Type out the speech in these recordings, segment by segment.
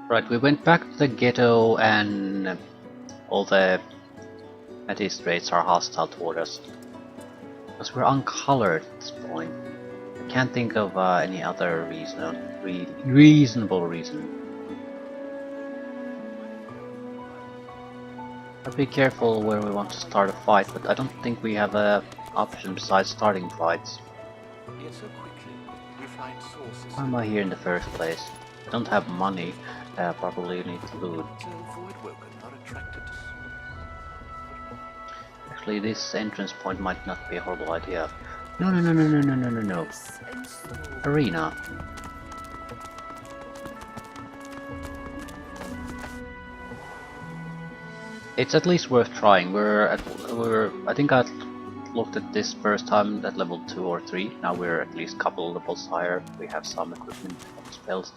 Right, we went back to the ghetto and all the magistrates are hostile toward us. Because we're uncolored at this point. I can't think of any other reasonable reason. I'll be careful where we want to start a fight, but I don't think we have an option besides starting fights. Why am I here in the first place? I don't have money, probably need to loot. Actually, this entrance point might not be a horrible idea. No. Arena. It's at least worth trying. I think I looked at this first time at level 2 or 3. Now we're at least a couple levels higher. We have some equipment, some spells.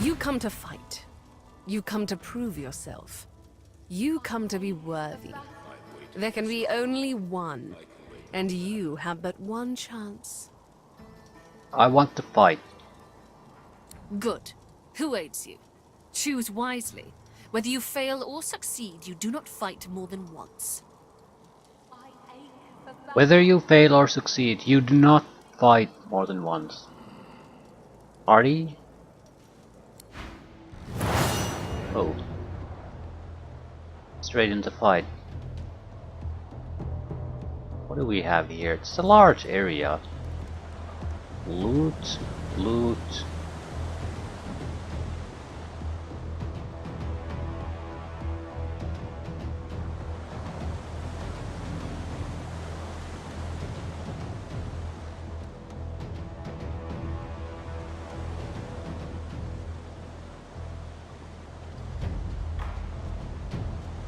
You come to fight. You come to prove yourself. You come to be worthy. There can be only one, and you have but one chance. I want to fight. Good. Who aids you? Choose wisely. Whether you fail or succeed, you do not fight more than once. Whether you fail or succeed, you do not fight more than once. Party? Oh. Straight into fight. What do we have here? It's a large area. Loot, loot.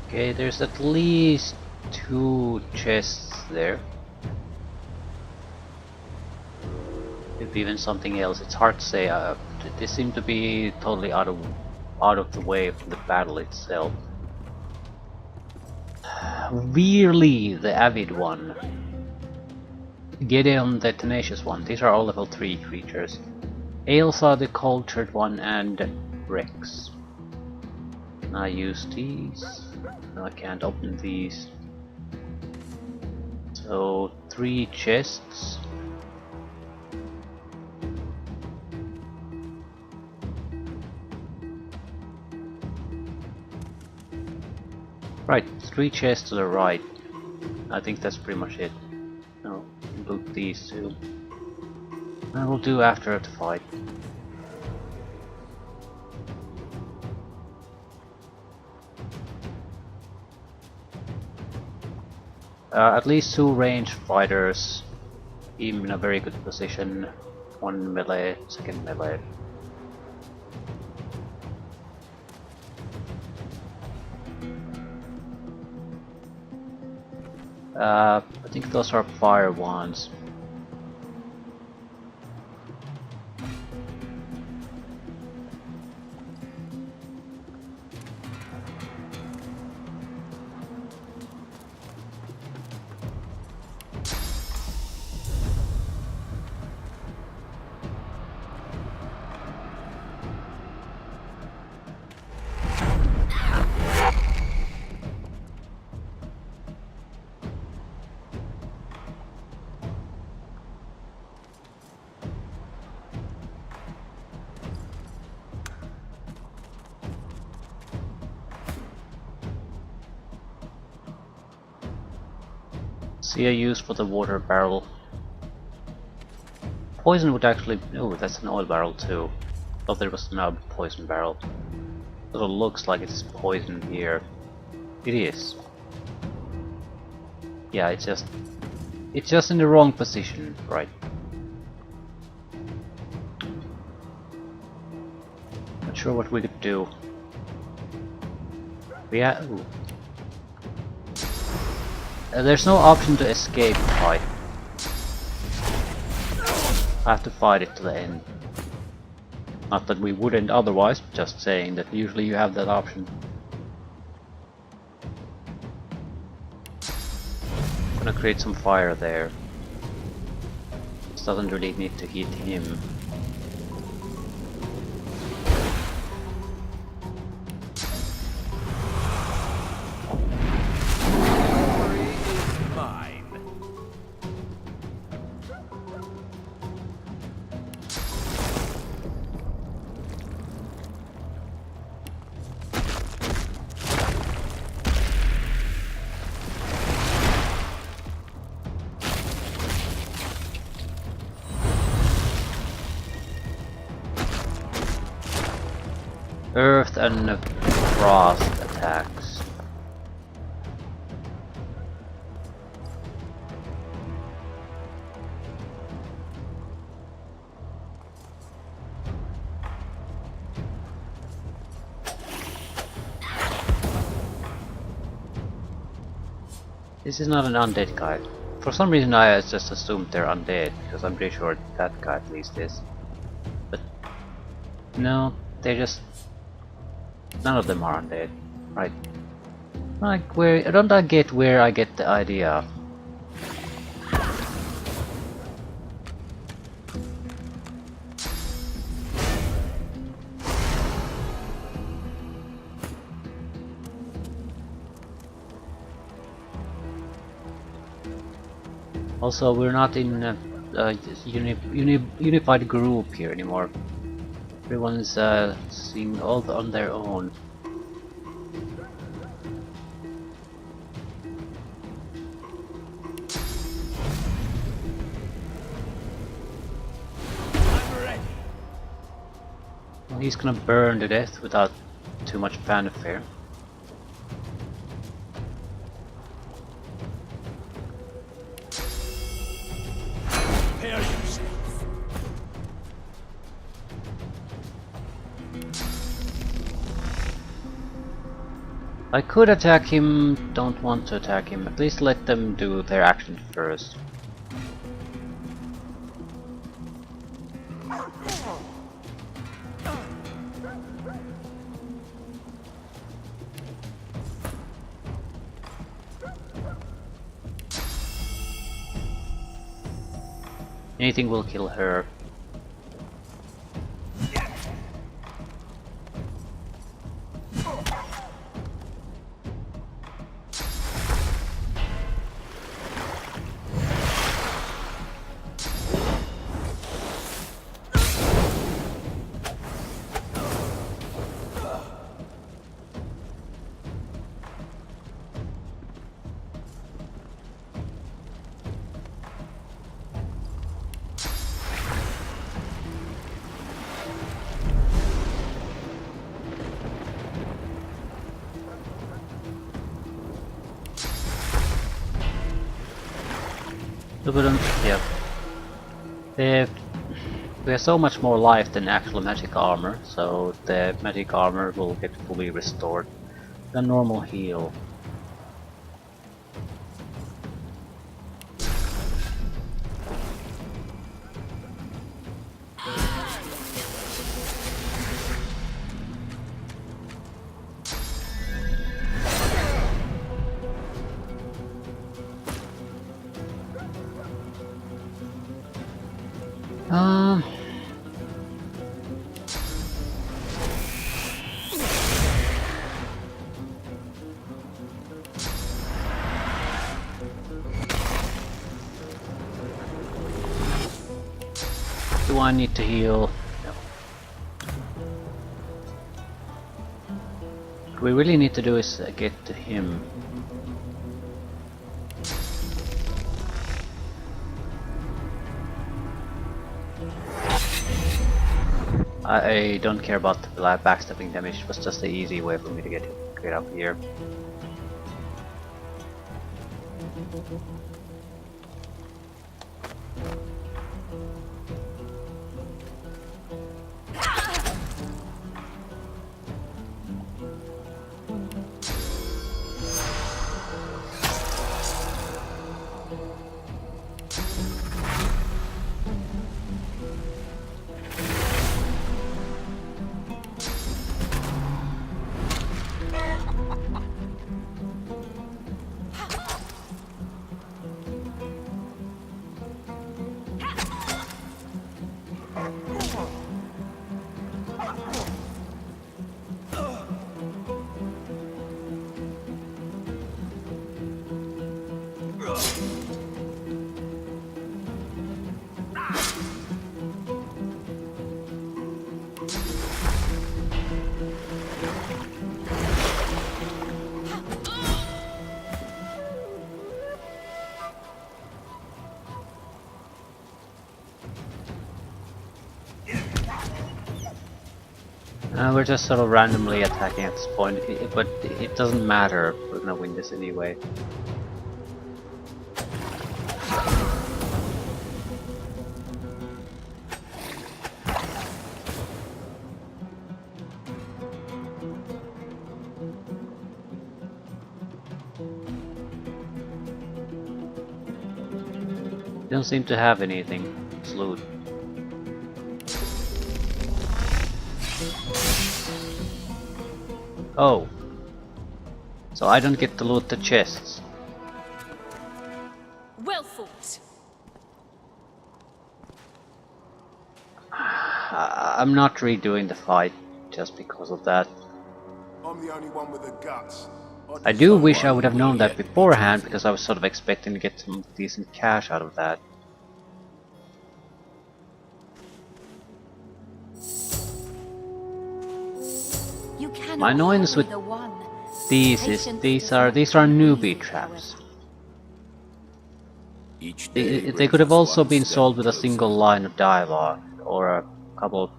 Okay, there's at least 2 chests there. Maybe even something else. It's hard to say. They seem to be totally out of the way from the battle itself. Really, the Avid one. Gideon, the Tenacious one. These are all level 3 creatures. Ailsa, the Cultured one, and Rex. Can I use these? No, I can't open these. So 3 chests. Right, 3 chests to the right. I think that's pretty much it. No, loot these 2. I will do after the fight. At least 2 ranged fighters, even in a very good position. 1 melee, 2nd melee. I think those are fire wands. See a use for the water barrel. Poison would actually... oh, that's an oil barrel too. Thought there was no poison barrel. It looks like it's poison here. It is. Yeah, it's just in the wrong position, right? Not sure what we could do. Yeah. Ooh. There's no option to escape the fight. I have to fight it to the end. Not that we wouldn't otherwise, just saying that usually you have that option. I'm gonna create some fire there. Frost doesn't really need to hit him. Earth and Frost attacks. This is not an undead guy. For some reason I just assumed they're undead, because I'm pretty sure that guy at least is. But no, they just... none of them are undead. Right. Like, where... don't I get where I get the idea? Also, we're not in a unified group here anymore. Everyone's seeing all on their own. Well, he's gonna burn to death without too much fanfare. I could attack him, don't want to attack him. At least let them do their action first. Anything will kill her. Yeah. We have so much more life than actual magic armor, so the magic armor will get fully restored. The normal heal. Do I need to heal? No. What we really need to do is get to him. I don't care about the backstepping damage, it was just the easy way for me to get up here. We're just sort of randomly attacking at this point, but it doesn't matter. We're gonna win this anyway. Don't seem to have anything. It's loot. Oh. So I don't get to loot the chests. Well fought. I'm not redoing the fight just because of that. I'm the only one with the guts. I do wish I would have known that beforehand, because I was sort of expecting to get some decent cash out of that. My annoyance with these is these are newbie traps. They could have also been sold with a single line of dialogue or a couple of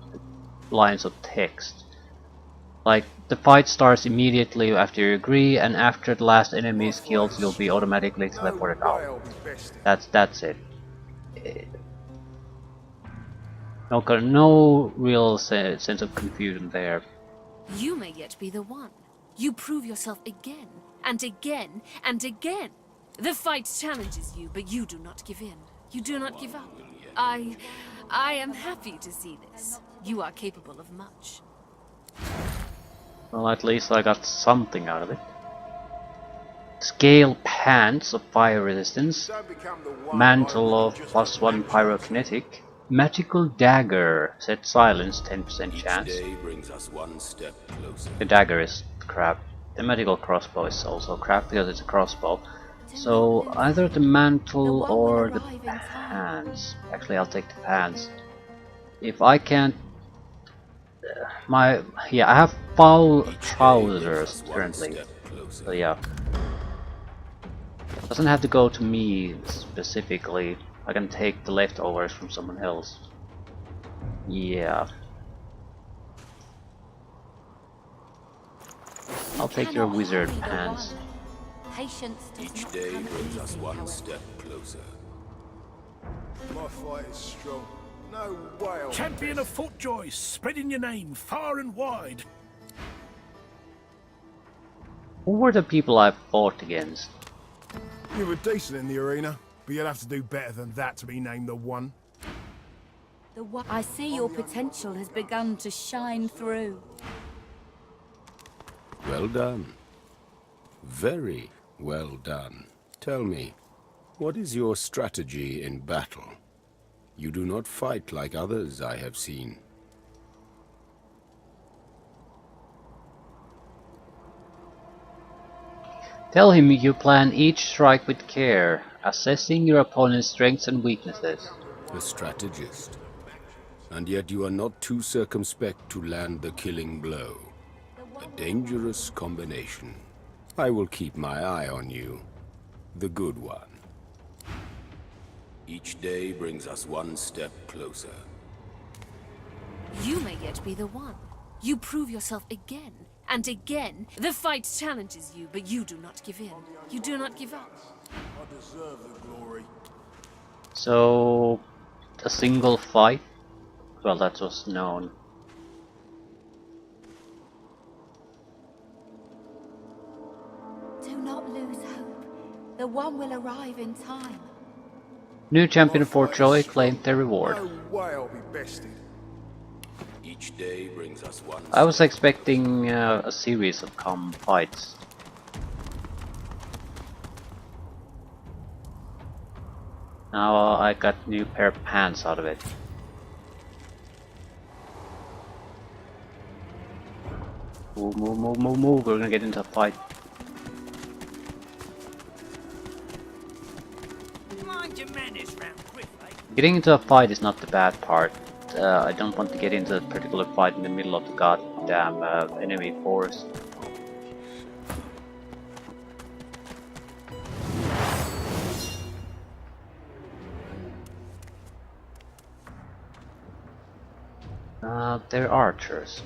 lines of text. Like, the fight starts immediately after you agree, and after the last enemy is killed, you'll be automatically teleported out. That's it. No real sense of confusion there. You may yet be the one. You prove yourself again, and again, and again. The fight challenges you, but you do not give in. You do not give up. I am happy to see this. You are capable of much. Well, at least I got something out of it. Scale pants of fire resistance, mantle of +1 pyrokinetic, magical dagger, set silence 10% chance. The dagger is crap. The magical crossbow is also crap because it's a crossbow. So either the mantle or the pants. Actually, I'll take the pants. If I can't, I have foul trousers currently. So yeah, doesn't have to go to me specifically. I can take the leftovers from someone else. Yeah. I'll take your wizard pants. Each day brings us one step closer. My fight is strong. No way. Champion of Footjoy, spreading your name far and wide. Who were the people I fought against? You were decent in the arena, but you'll have to do better than that to be named the one. I see your potential has begun to shine through. Well done. Very well done. Tell me, what is your strategy in battle? You do not fight like others I have seen. Tell him you plan each strike with care, assessing your opponent's strengths and weaknesses. A strategist. And yet you are not too circumspect to land the killing blow. A dangerous combination. I will keep my eye on you. The good one. Each day brings us one step closer. You may yet be the one. You prove yourself again, and again. The fight challenges you, but you do not give in. You do not give up. I deserve the glory. So, a single fight? Well, that was known. Do not lose hope. The one will arrive in time. New champion for Joy claimed their reward. No way I'll be bested. Each day brings us one. I was expecting a series of calm fights. Now I got new pair of pants out of it. Move, move, move, move, move. We're gonna get into a fight. Getting into a fight is not the bad part. I don't want to get into a particular fight in the middle of the goddamn enemy force. They're archers.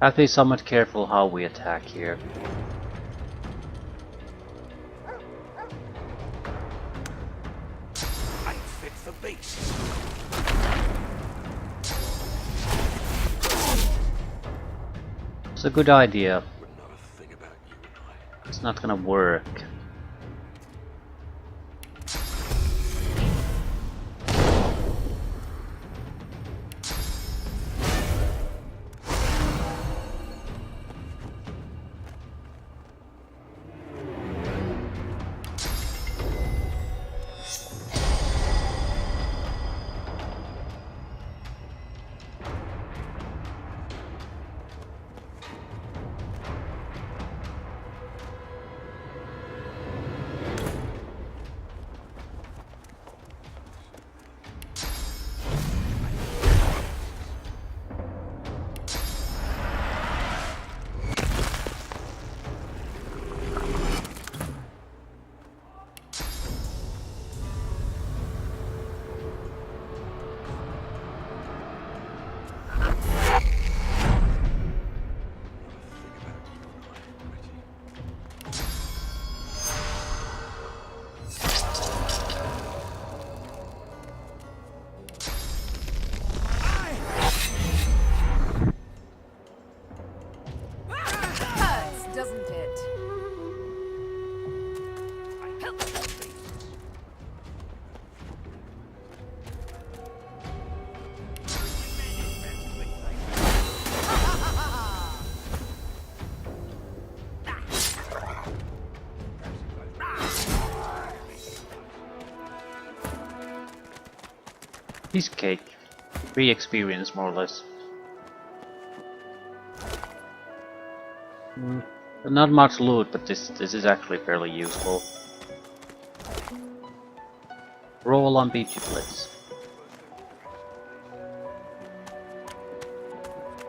Have to be somewhat careful how we attack here. I fit the base. It's a good idea. It's not gonna work. Doesn't it? Piece of cake. Free experience, more or less. Not much loot, but this is actually fairly useful. Roll on BT Blitz.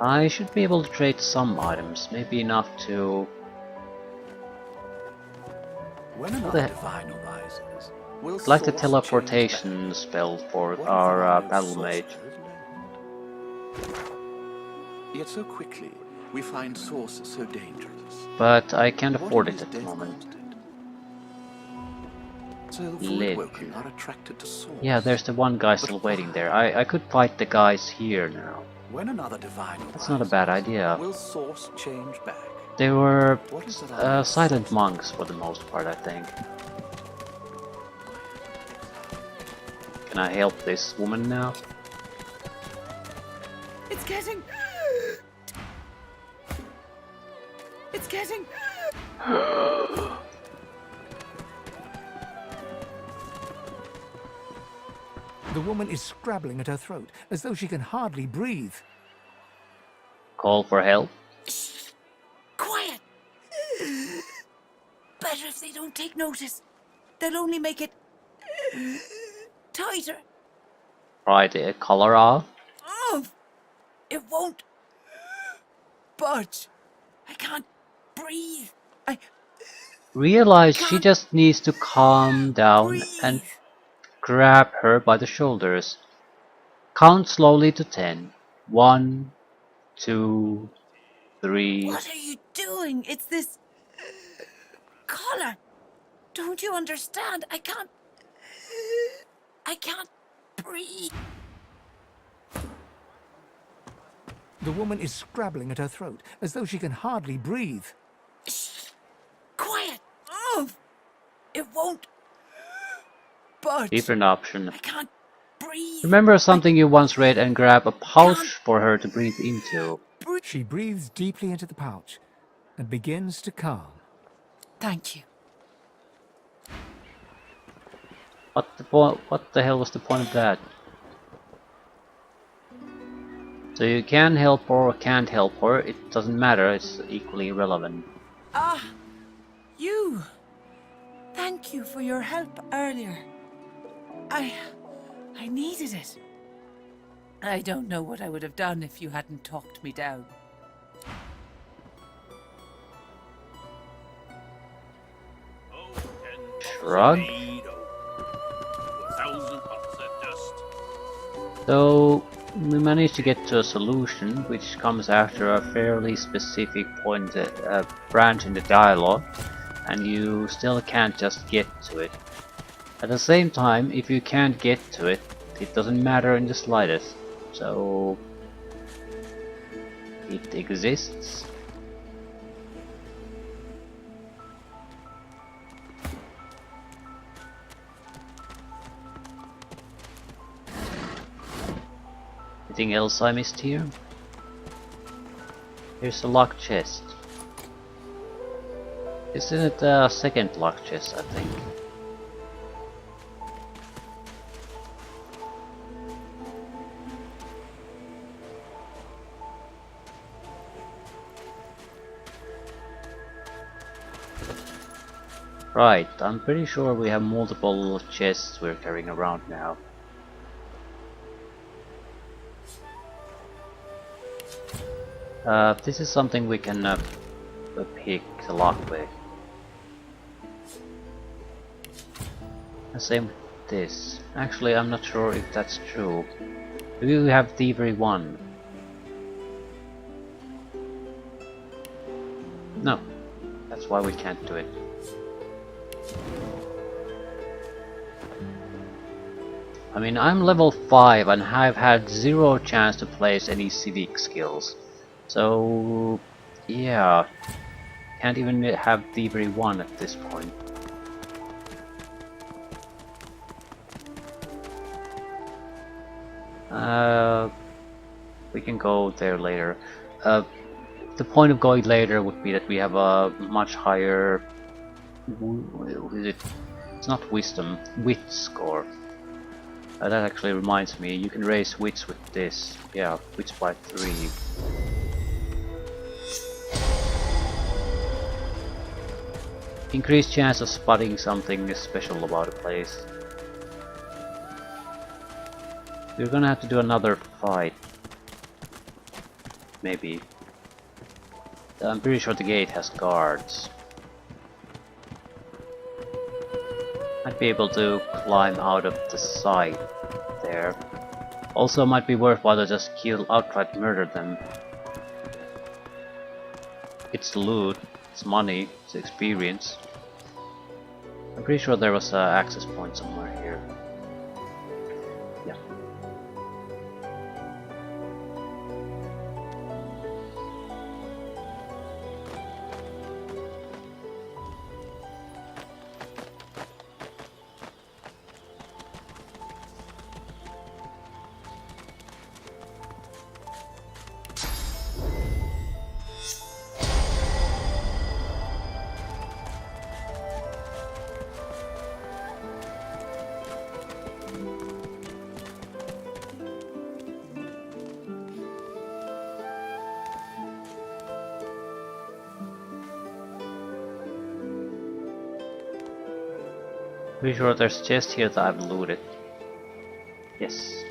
I should be able to trade some items, maybe enough to... When another divine arises, we'll I'd like the source teleportation spell for our battle mage. Yet so quickly, we find source so dangerous. But I can't What afford is it at the death moment. caused it? So the Live. woodwoken are attracted to source. Yeah, there's the one guy still waiting there. I could fight the guys here now. When another divine That's not a bad idea. will source change back? They were What is it I silent monks for the most part, I think. Can I help this woman now? It's getting... It's getting... The woman is scrabbling at her throat, as though she can hardly breathe. Call for help? Quiet! Better if they don't take notice. They'll only make it... tighter. Try the collar off? It won't... budge. I can't breathe. I Realize she just needs to calm down breathe. and grab her by the shoulders. Count slowly to 10. 1, 2, 3. What are you doing? It's this... collar. Don't you understand? I can't breathe. The woman is scrabbling at her throat, as though she can hardly breathe. Shh. Quiet. It won't budge. Different option. I can't breathe. Remember something you once read and grab a pouch for her to breathe into. She breathes deeply into the pouch and begins to calm. Thank you. What the hell was the point of that? So you can help her or can't help her, it doesn't matter, it's equally irrelevant. Ah, you. Thank you for your help earlier. I needed it. I don't know what I would have done if you hadn't talked me down. Shrug. So we managed to get to a solution, which comes after a fairly specific point, branch in the dialogue, and you still can't just get to it. At the same time, if you can't get to it, it doesn't matter in the slightest. So it exists. Anything else I missed here? Here's a locked chest. Isn't it a second locked chest, I think? Right, I'm pretty sure we have multiple chests we're carrying around now. This is something we can pick the lock with. The same with this. Actually, I'm not sure if that's true. Do we have Thievery 1? No. That's why we can't do it. I mean, I'm level 5 and I've had zero chance to place any civic skills. So, yeah, can't even have Thievery 1 at this point. We can go there later. The point of going later would be that we have a much higher... It's not wisdom, wit score. That actually reminds me, you can raise wits with this. Yeah, wits by 3. Increased chance of spotting something special about a place. We're gonna have to do another fight. Maybe. I'm pretty sure the gate has guards. Might be able to climb out of the side there. Also might be worthwhile to just outright murder them. It's loot, it's money, it's experience. I'm pretty sure there was an access point somewhere here. Yeah. Pretty sure there's a chest here that I've looted. Yes.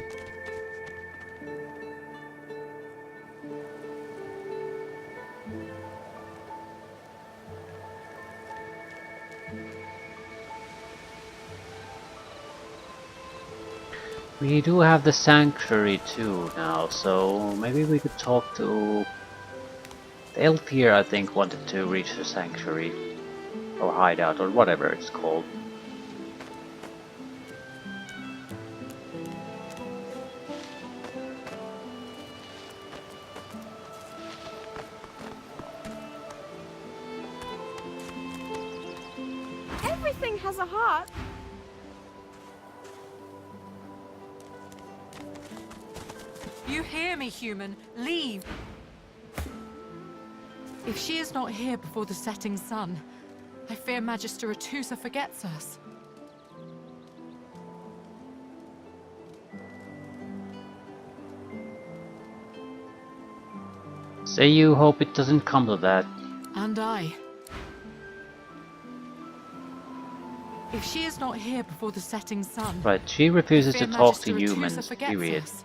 We do have the sanctuary too now, so maybe we could talk to... The elf here, I think, wanted to reach the sanctuary. Or hideout, or whatever it's called. Everything has a heart. You hear me, human. Leave. If she is not here before the setting sun, I fear Magister Atusa forgets us. Say you hope it doesn't come to that. And I. If she is not here before the setting sun, Right, she refuses I to fear talk to Magister Atusa humans, forgets period. us.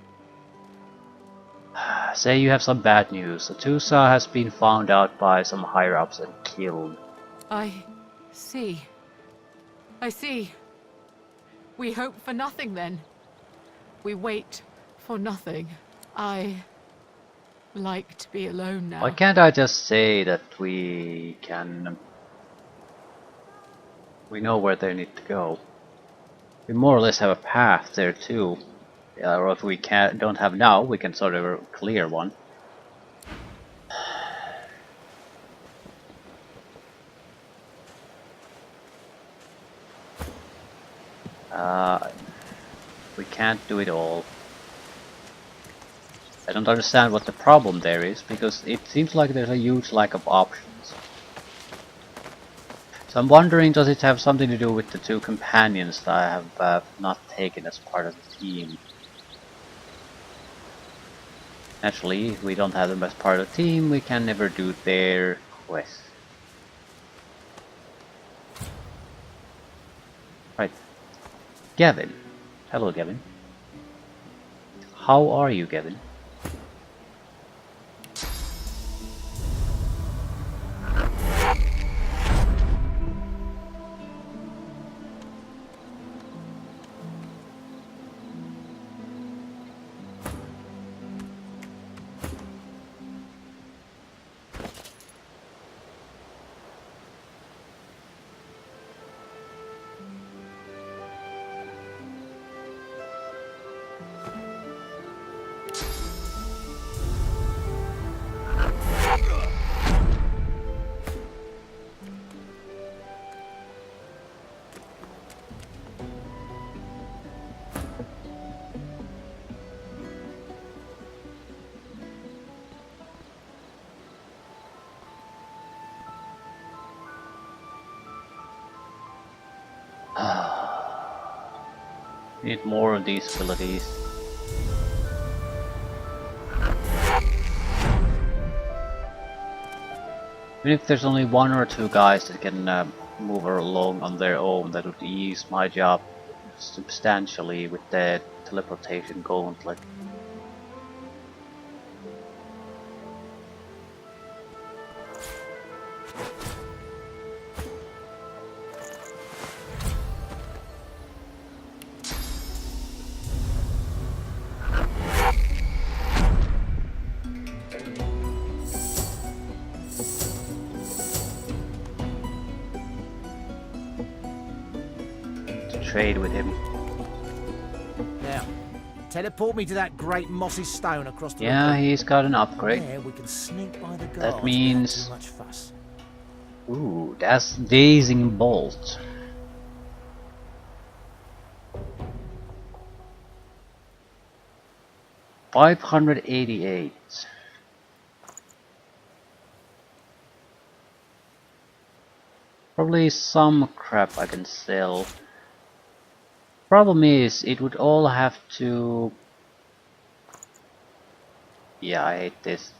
Say you have some bad news. Atusa has been found out by some higher-ups and killed. I see. I see. We hope for nothing then. We wait for nothing. I like to be alone now. Why can't I just say that we can... We know where they need to go. We more or less have a path there too. Or if we don't have now, we can sort of clear one. We can't do it all. I don't understand what the problem there is, because it seems like there's a huge lack of options. So I'm wondering, does it have something to do with the 2 companions that I have not taken as part of the team? Naturally, if we don't have them as part of the team, we can never do their quest. Right. Gavin. Hello, Gavin. How are you, Gavin? Need more of these abilities. Even if there's only 1 or 2 guys that can move along on their own, that would ease my job substantially with the teleportation gauntlet. Trade with him. Now, teleport me to that great mossy stone across the Yeah, river. he's got an upgrade. There we can sneak by the guards That means... without too much fuss. Ooh, that's Dazing Bolt. $588. Probably some crap I can sell. Problem is, it would all have to... Yeah, I hate this.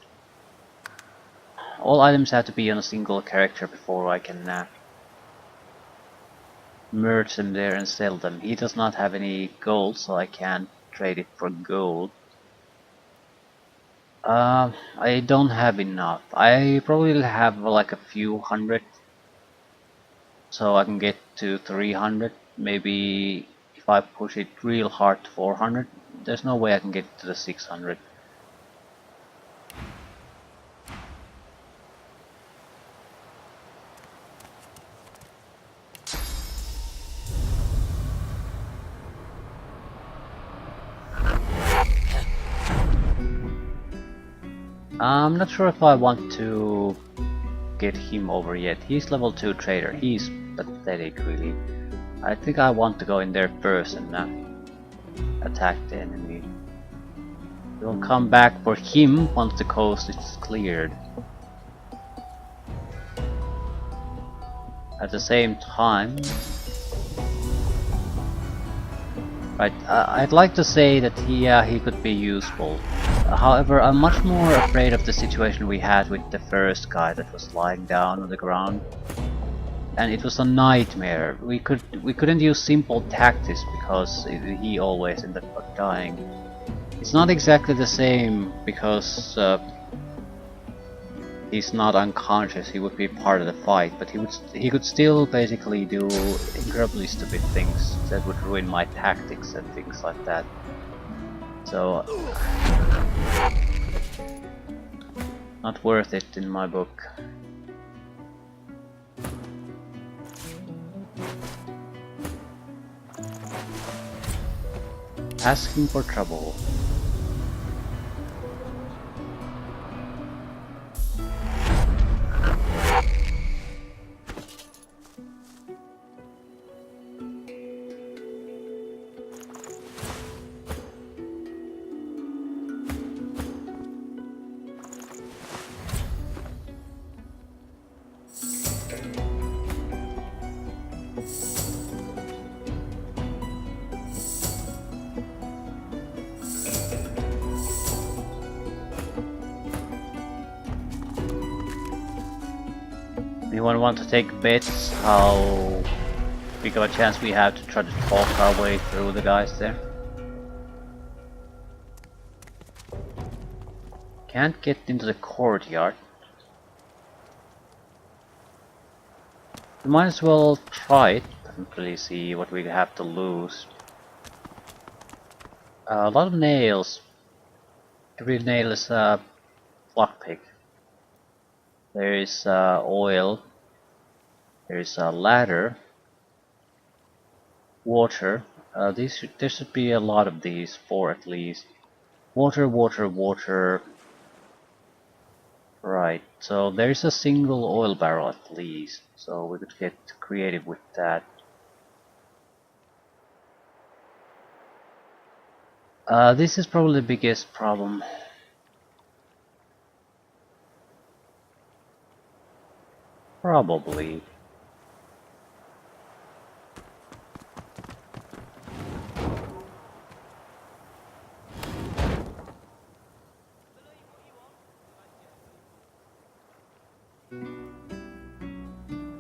All items have to be on a single character before I can merge them there and sell them. He does not have any gold, so I can't trade it for gold. I don't have enough. I probably have like a few hundred, so I can get to 300. Maybe if I push it real hard to 400. There's no way I can get to the 600. I'm not sure if I want to get him over yet. He's level 2 trader. He's pathetic, really. I think I want to go in there first and attack the enemy. We'll come back for him once the coast is cleared. At the same time, right, I'd like to say that he could be useful. However, I'm much more afraid of the situation we had with the first guy that was lying down on the ground. And it was a nightmare. We couldn't use simple tactics because he always ended up dying. It's not exactly the same because he's not unconscious. He would be part of the fight, but he could still basically do incredibly stupid things that would ruin my tactics and things like that. So not worth it in my book. Asking for trouble. Anyone want to take bets how big of a chance we have to try to talk our way through the guys there? Can't get into the courtyard. We might as well try it and really see what we have to lose. A lot of nails. Every nail is a lockpick. There is oil. There is a ladder. Water. There should be a lot of these, 4 at least. Water, water, water. Right, so there is a single oil barrel at least, so we could get creative with that. This is probably the biggest problem. Probably.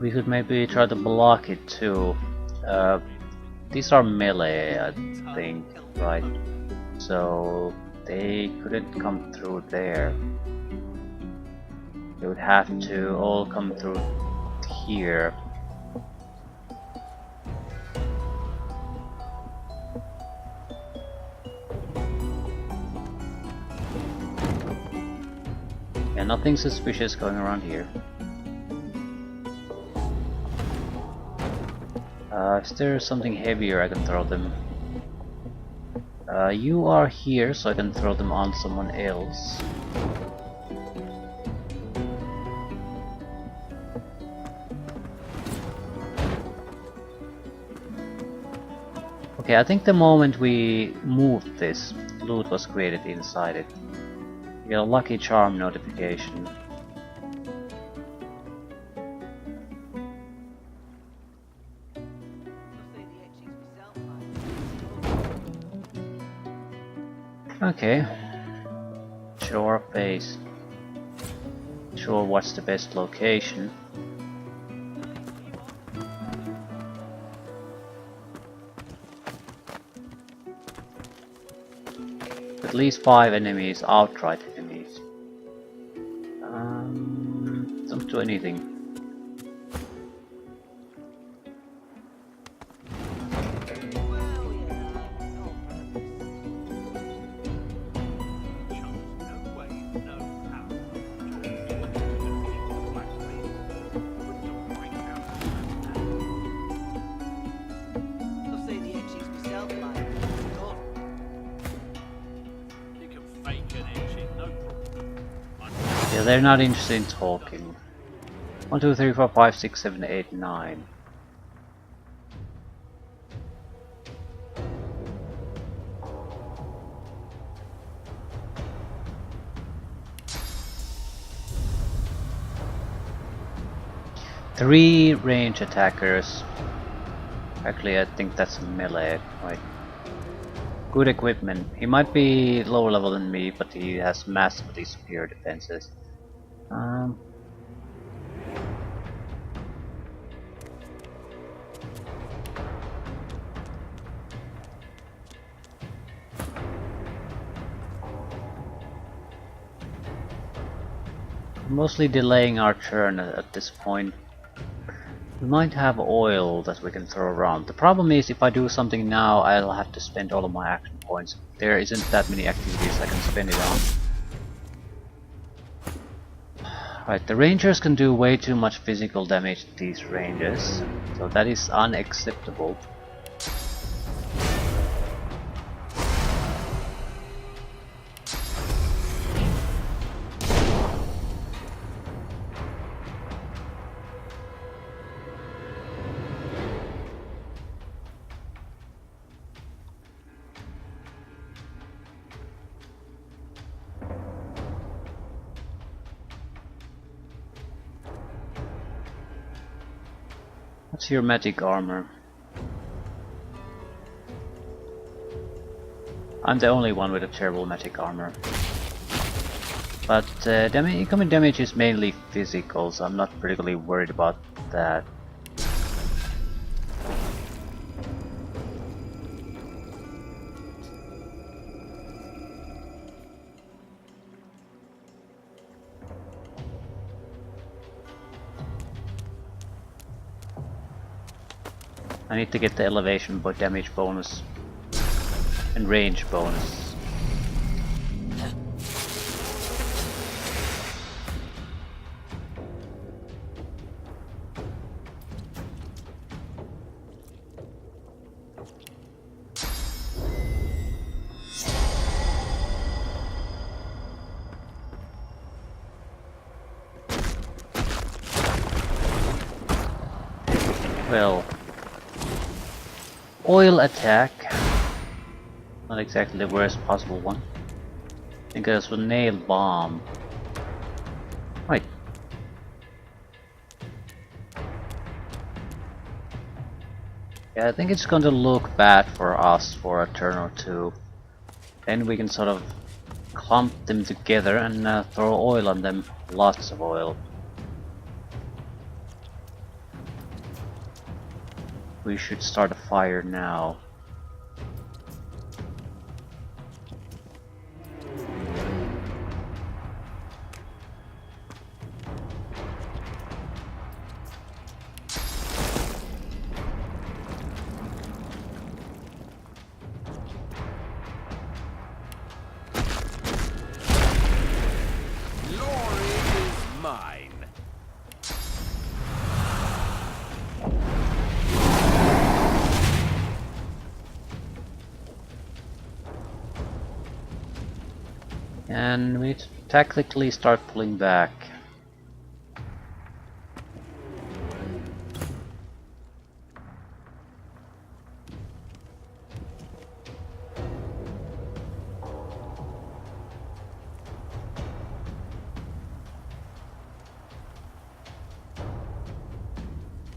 We could maybe try to block it too. These are melee, I think, right? So they couldn't come through there. They would have to all come through here. Yeah, nothing suspicious going around here. Is there something heavier I can throw them? You are here, so I can throw them on someone else. Okay, I think the moment we moved this, loot was created inside it. You get a lucky charm notification. Okay. Show our face. Sure, what's the best location? At least 5 enemies, outright enemies. Don't do anything. Yeah, they're not interested in talking. 1, 2, 3, 4, 5, 6, 7, 8, 9. 3 range attackers. Actually, I think that's melee, right? Good equipment. He might be lower level than me, but he has massively superior defenses. Mostly delaying our turn at this point. We might have oil that we can throw around. The problem is if I do something now, I'll have to spend all of my action points. There isn't that many activities I can spend it on. Right, the rangers can do way too much physical damage to these ranges, so that is unacceptable. What's your magic armor? I'm the only one with a terrible magic armor. But incoming damage is mainly physical, so I'm not particularly worried about that. I need to get the elevation damage bonus and range bonus. Well, oil attack, not exactly the worst possible one. I think there's a nail bomb. Right. Yeah, I think it's going to look bad for us for a turn or two. Then we can sort of clump them together and throw oil on them. Lots of oil. We should start a fire now. And we need to tactically start pulling back.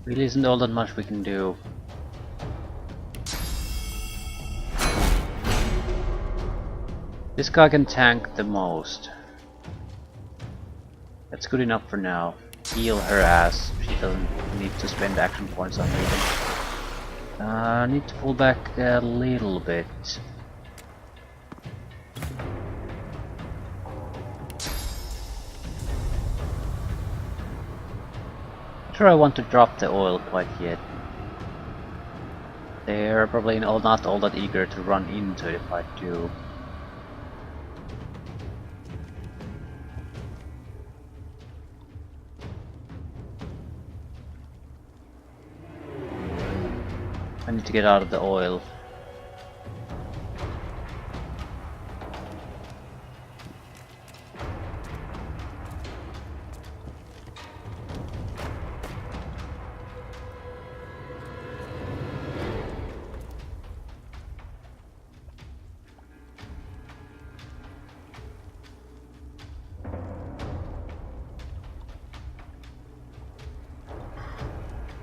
Really isn't all that much we can do. This guy can tank the most. That's good enough for now. Heal her ass. She doesn't need to spend action points on healing. Need to pull back a little bit. Not sure I want to drop the oil quite yet. They're probably not all that eager to run into it if I do. I need to get out of the oil.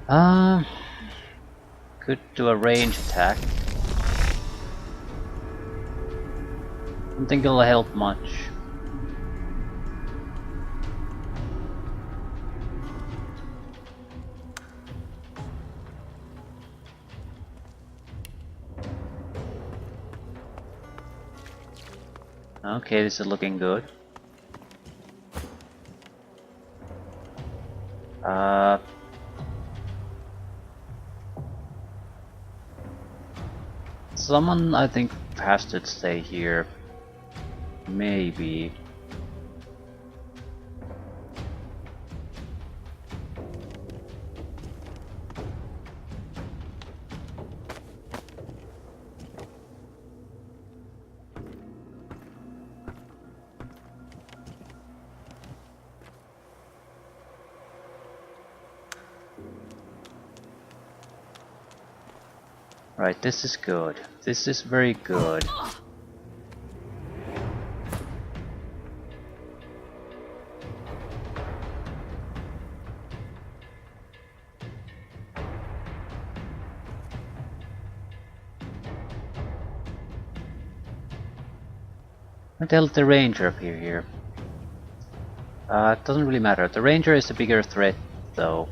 Uh, could do a range attack. Don't think it'll help much. Okay, this is looking good. Someone I think has to stay here. Maybe. Right, this is good. This is very good. Until the ranger appear here. It doesn't really matter. The ranger is the bigger threat, though.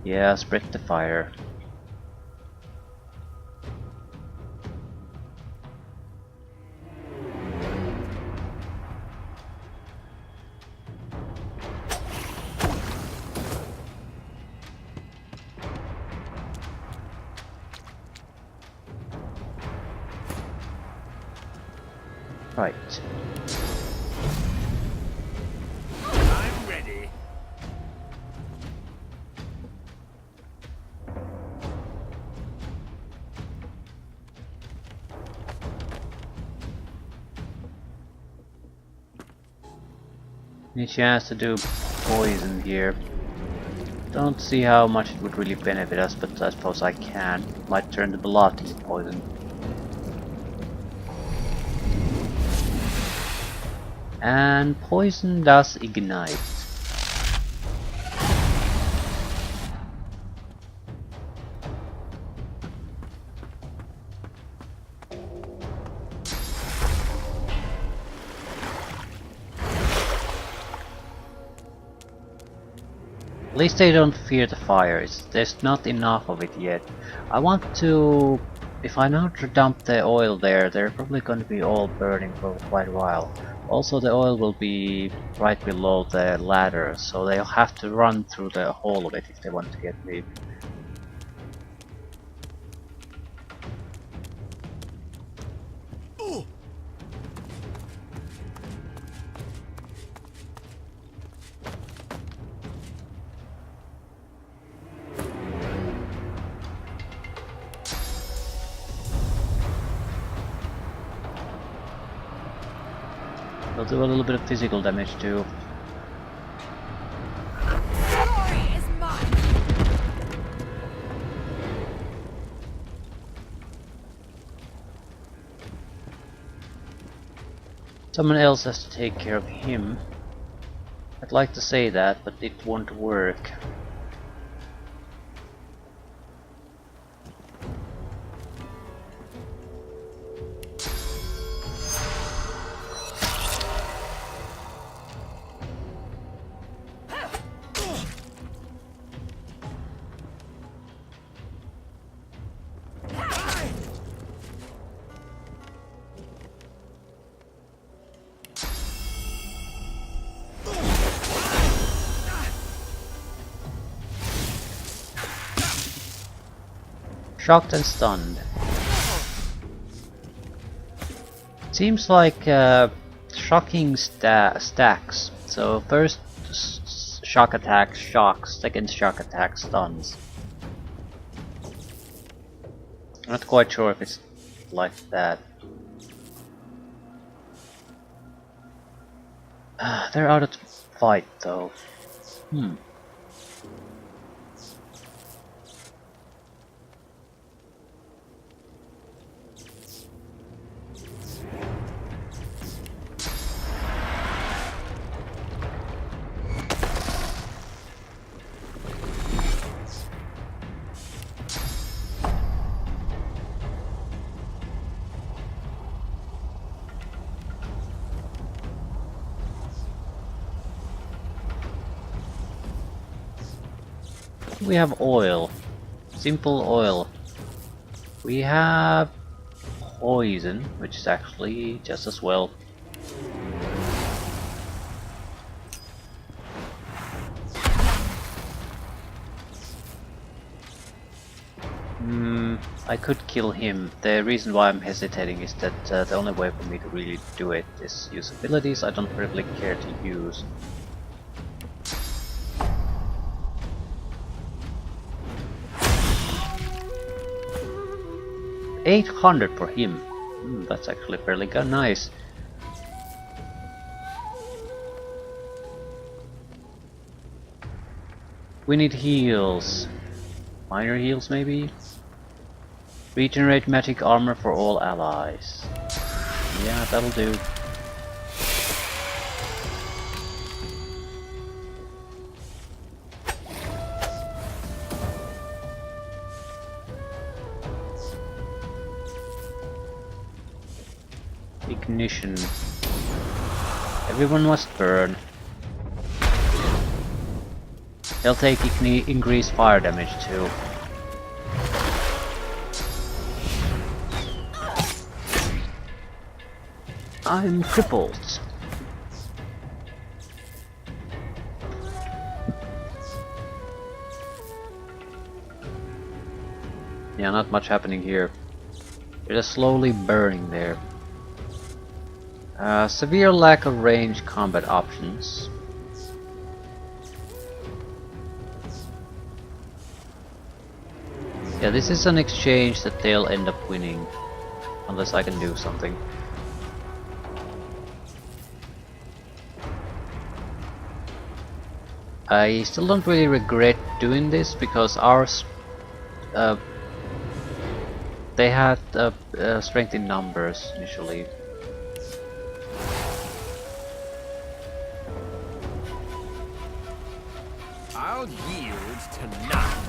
Yeah, spread the fire. Right. I'm ready. Any chance to do poison here? Don't see how much it would really benefit us, but I suppose I can. Might turn the blood into poison. And poison does ignite. At least they don't fear the fire. There's not enough of it yet. I want to... If I now dump the oil there, they're probably going to be all burning for quite a while. Also, the oil will be right below the ladder, so they'll have to run through the whole of it if they want to get me. We'll do a little bit of physical damage too. Glory is mine. Someone else has to take care of him. I'd like to say that, but it won't work. Shocked and stunned. Seems like shocking stacks. So first shock attack shocks, second shock attack stuns. Not quite sure if it's like that. They're out of the fight though. We have oil. Simple oil. We have poison, which is actually just as well. I could kill him. The reason why I'm hesitating is that the only way for me to really do it is use abilities I don't really care to use. $800 for him. That's actually fairly good. Nice. We need heals. Minor heals, maybe? Regenerate magic armor for all allies. Yeah, that'll do. Ignition. Everyone must burn. They'll take increased fire damage too. I'm crippled. Yeah, not much happening here. They're just slowly burning there. Severe lack of range combat options. Yeah, this is an exchange that they'll end up winning. Unless I can do something. I still don't really regret doing this because ours, they had strength in numbers initially. I'll yield to none.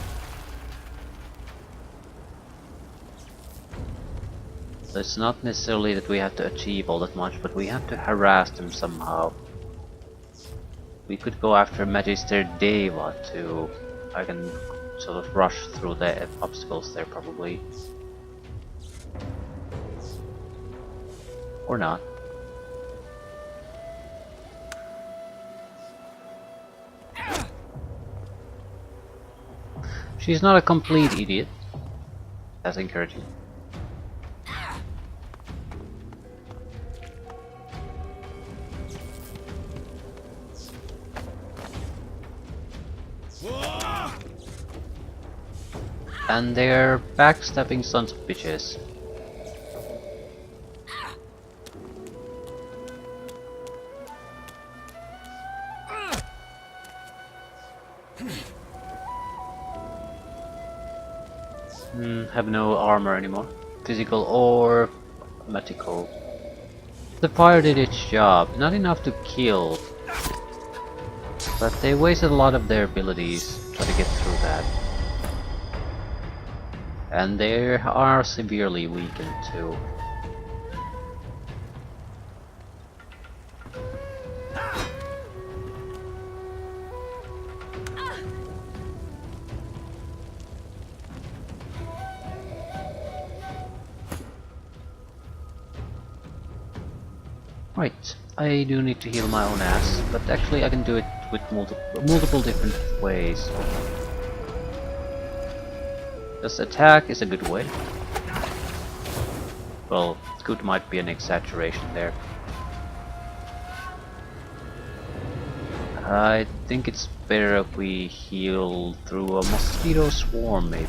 So it's not necessarily that we have to achieve all that much, but we have to harass them somehow. We could go after Magister Deva too. I can sort of rush through the obstacles there probably. Or not. She's not a complete idiot. That's encouraging. And they're backstabbing sons of bitches. Have no armor anymore. Physical or magical. The fire did its job. Not enough to kill. But they wasted a lot of their abilities trying to get through that. And they are severely weakened too. Right, I do need to heal my own ass, but actually I can do it with multiple different ways. Just attack is a good way. Well, good might be an exaggeration there. I think it's better if we heal through a mosquito swarm, maybe.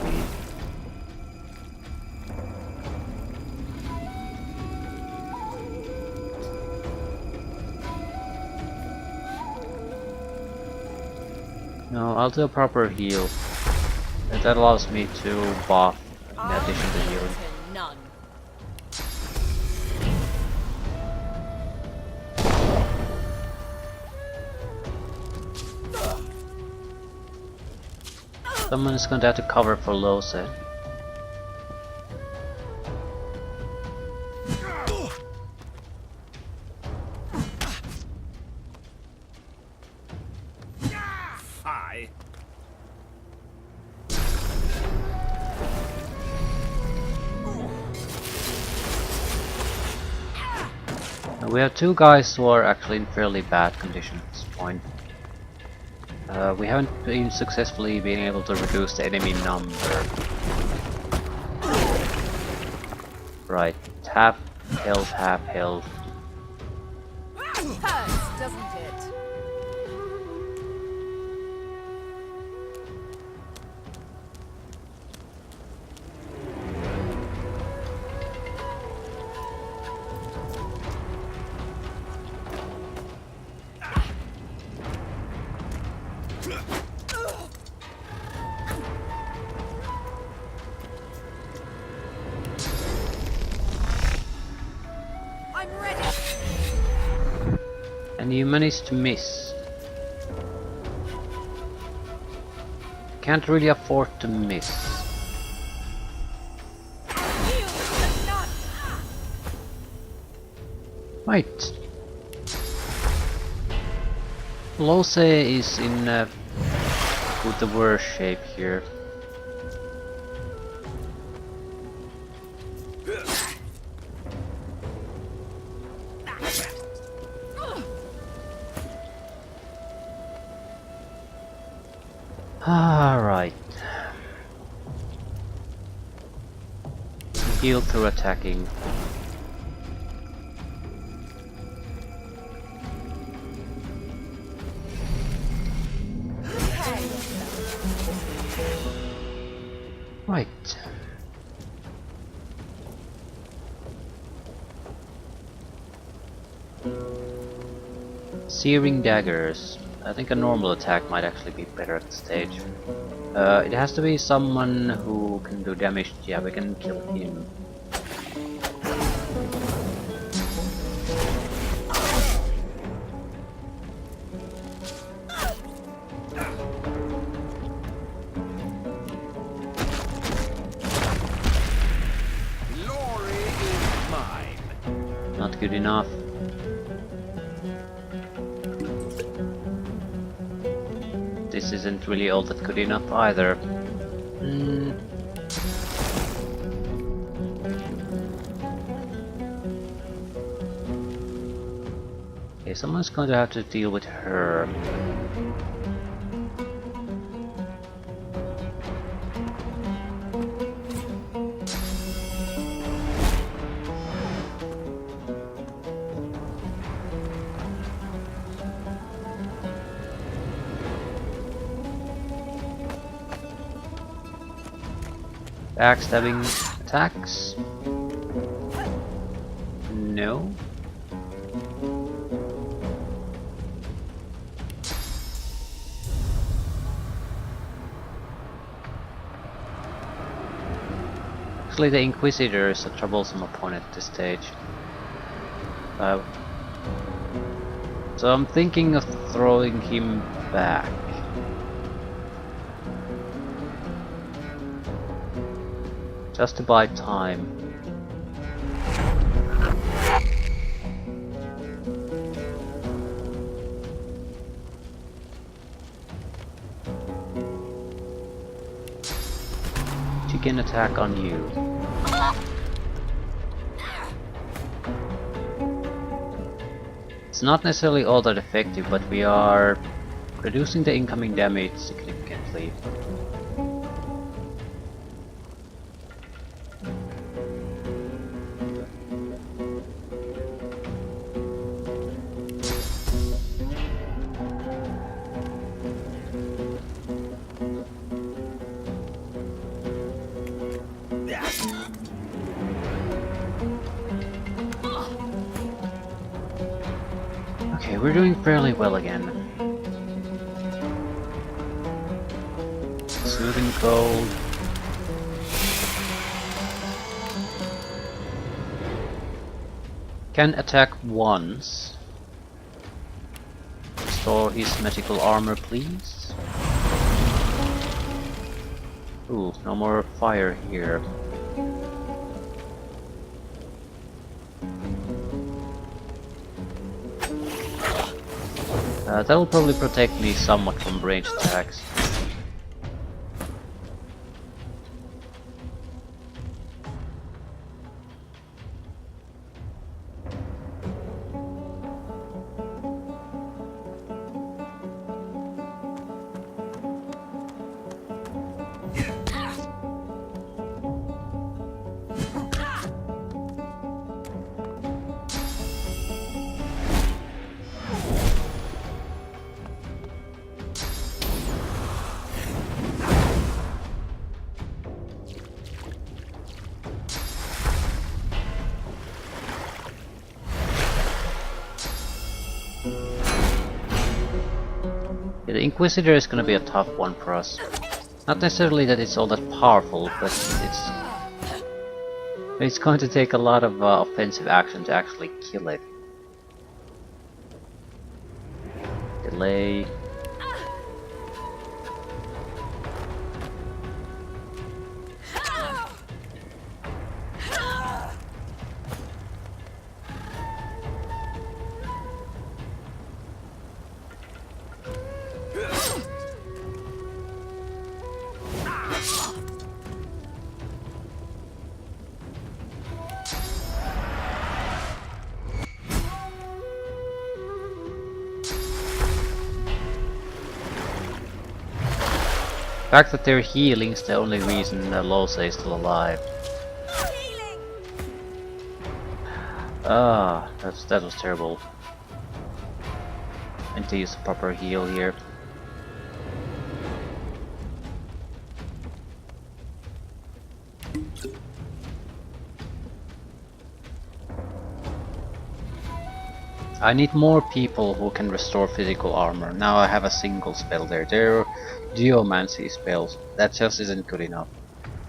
No, I'll do a proper heal. And that allows me to buff in addition to healing. None. Someone is going to have to cover for Lose. We have two guys who are actually in fairly bad condition at this point. We haven't been successfully being able to reduce the enemy number. Right, half health, half health. Hurts, doesn't it? I'm ready. And you managed to miss. Can't really afford to miss. Right. Lose is in with the worst shape here. Alright. Heal through attacking. Right. Searing daggers. I think a normal attack might actually be better at this stage. It has to be someone who can do damage. Yeah, we can kill him. Glory is mine. Not good enough. This isn't really all that good enough either. Okay, someone's going to have to deal with her. Backstabbing attacks? No. Actually, the Inquisitor is a troublesome opponent at this stage. So I'm thinking of throwing him back. Just to buy time. Chicken attack on you. It's not necessarily all that effective, but we are reducing the incoming damage significantly. Okay, we're doing fairly well again. Soothing cold. Can attack once. Restore his magical armor, please. Ooh, no more fire here. That will probably protect me somewhat from ranged attacks. Yeah, the Inquisitor is gonna be a tough one for us. Not necessarily that it's all that powerful, but it's going to take a lot of offensive action to actually kill it. Delay. The fact that they're healing is the only reason Lose is still alive. Ah, that was terrible. I need to use a proper heal here. I need more people who can restore physical armor. Now I have a single spell there. They're geomancy spells. That just isn't good enough.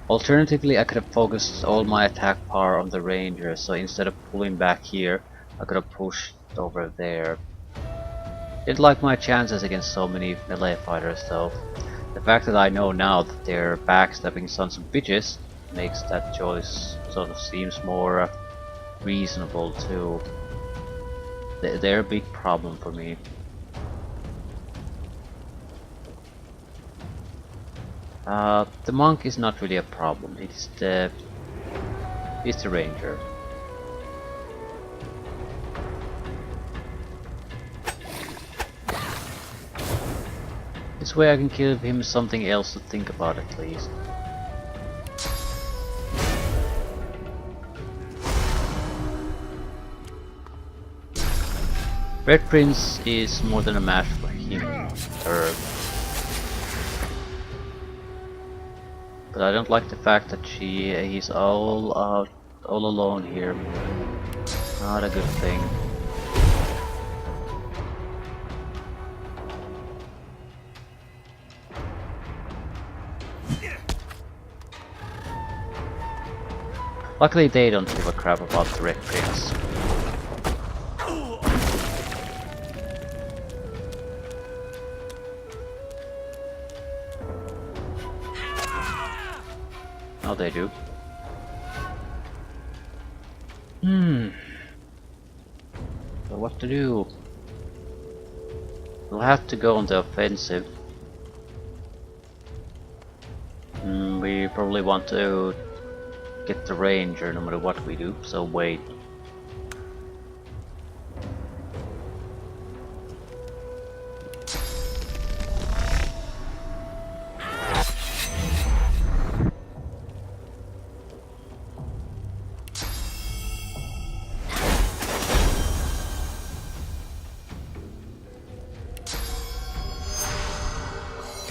Alternatively, I could have focused all my attack power on the ranger, so instead of pulling back here, I could have pushed over there. Didn't like my chances against so many melee fighters though. The fact that I know now that they're backstabbing sons of bitches makes that choice sort of seems more reasonable too. They're a big problem for me. The monk is not really a problem. It's the ranger. This way I can give him something else to think about at least. Red Prince is more than a match for him, but I don't like the fact that he's all alone here. Not a good thing. Luckily they don't give a crap about the Red Prince. Oh, they do. So what to do? We'll have to go on the offensive. We probably want to get the ranger no matter what we do, so wait.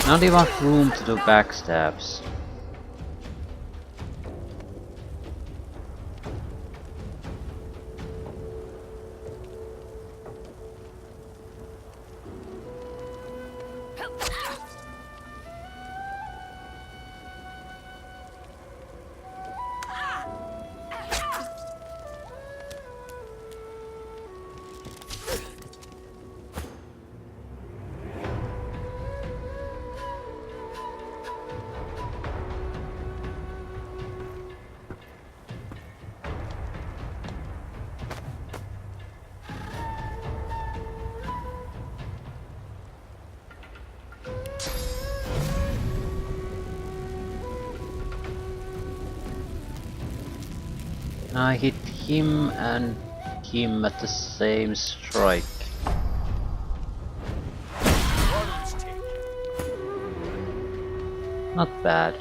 Not enough room to do backstabs. I hit him and him at the same strike. Not bad.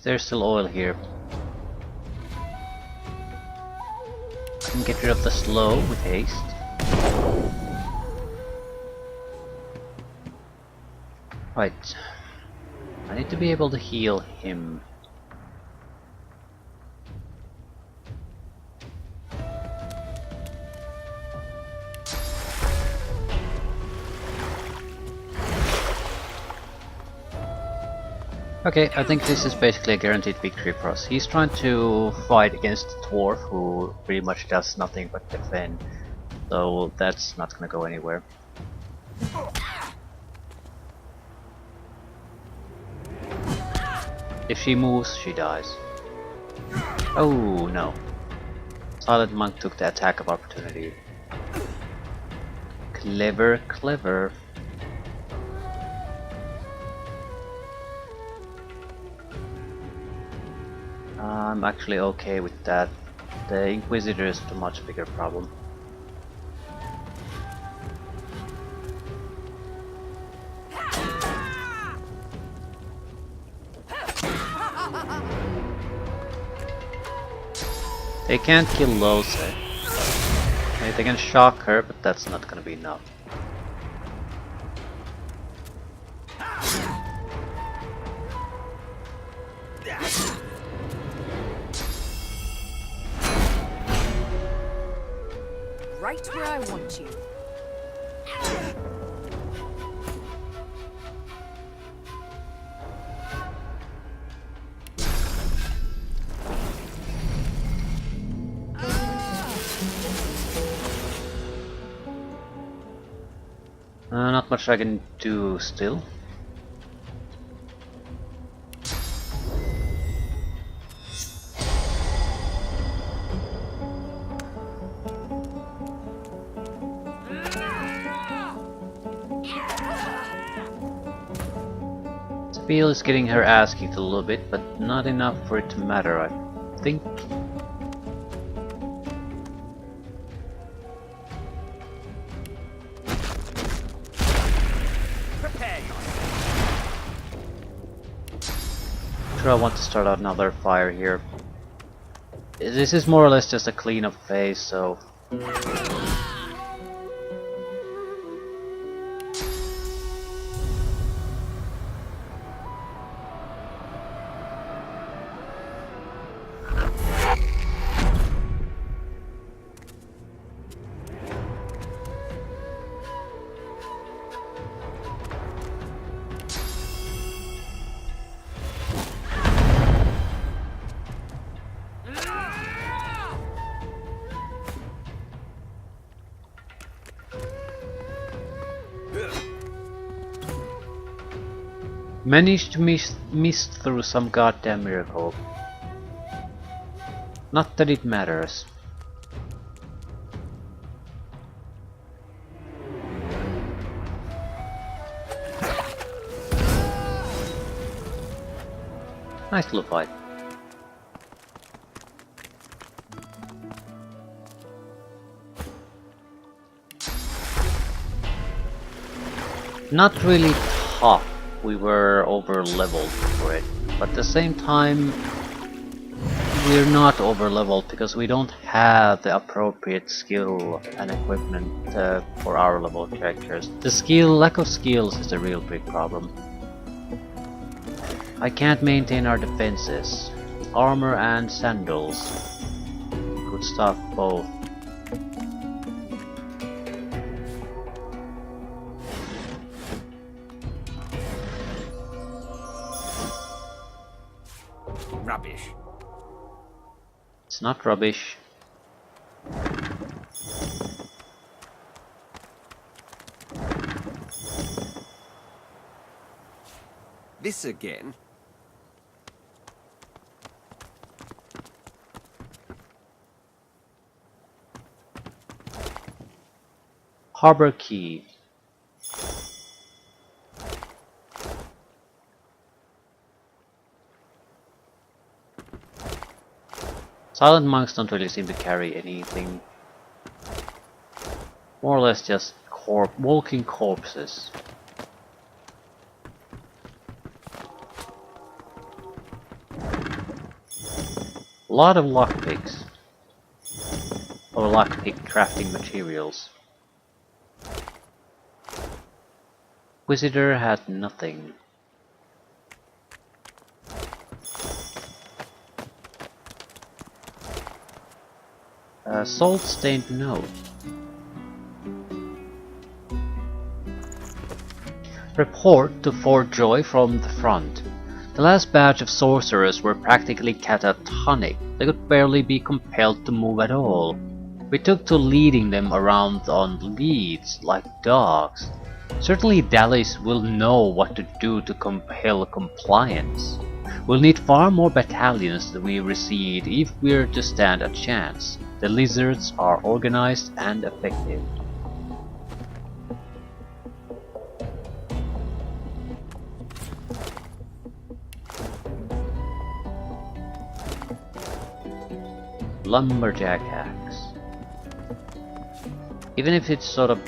There's still oil here. can get rid of the slow with haste. Right. I need to be able to heal him. Okay, I think this is basically a guaranteed victory for us. He's trying to fight against the dwarf who pretty much does nothing but defend. So that's not gonna go anywhere. If she moves, she dies. Oh no. Silent Monk took the attack of opportunity. Clever, clever. I'm actually okay with that. The Inquisitor is a much bigger problem. They can't kill Lose. They can shock her, but that's not gonna be enough. Right where I want you. Not much I can do still. Spiel is getting her ass kicked a little bit, but not enough for it to matter, I think. I want to start out another fire here. This is more or less just a cleanup phase, so... Managed to miss through some goddamn miracle. Not that it matters. Nice little fight. Not really tough. We were over leveled for it, but at the same time we're not over leveled because we don't have the appropriate skill and equipment for our level characters. The lack of skills is a real big problem. I can't maintain our defenses. Armor and sandals. Good stuff both. Rubbish. It's not rubbish. This again? Harbor key. Silent monks don't really seem to carry anything. More or less just walking corpses. A lot of lockpicks. or lockpick crafting materials. Inquisitor had nothing. Salt-stained note. Report to Fort Joy from the front. The last batch of sorcerers were practically catatonic. They could barely be compelled to move at all. We took to leading them around on leads, like dogs. Certainly Dallas will know what to do to compel compliance. We'll need far more battalions than we received if we're to stand a chance. The lizards are organized and effective. Lumberjack axe. Even if it's sort of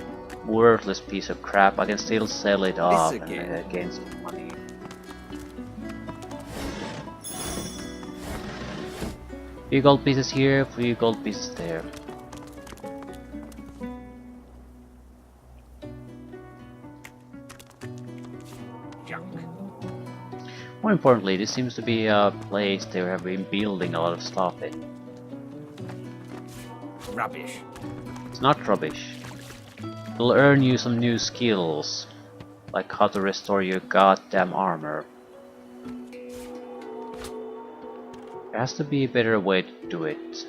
worthless piece of crap, I can still sell it off and gain some money. Few gold pieces here, few gold pieces there. More importantly, this seems to be a place they have been building a lot of stuff in. Rubbish. It's not rubbish. It'll earn you some new skills, like how to restore your goddamn armor. There has to be a better way to do it.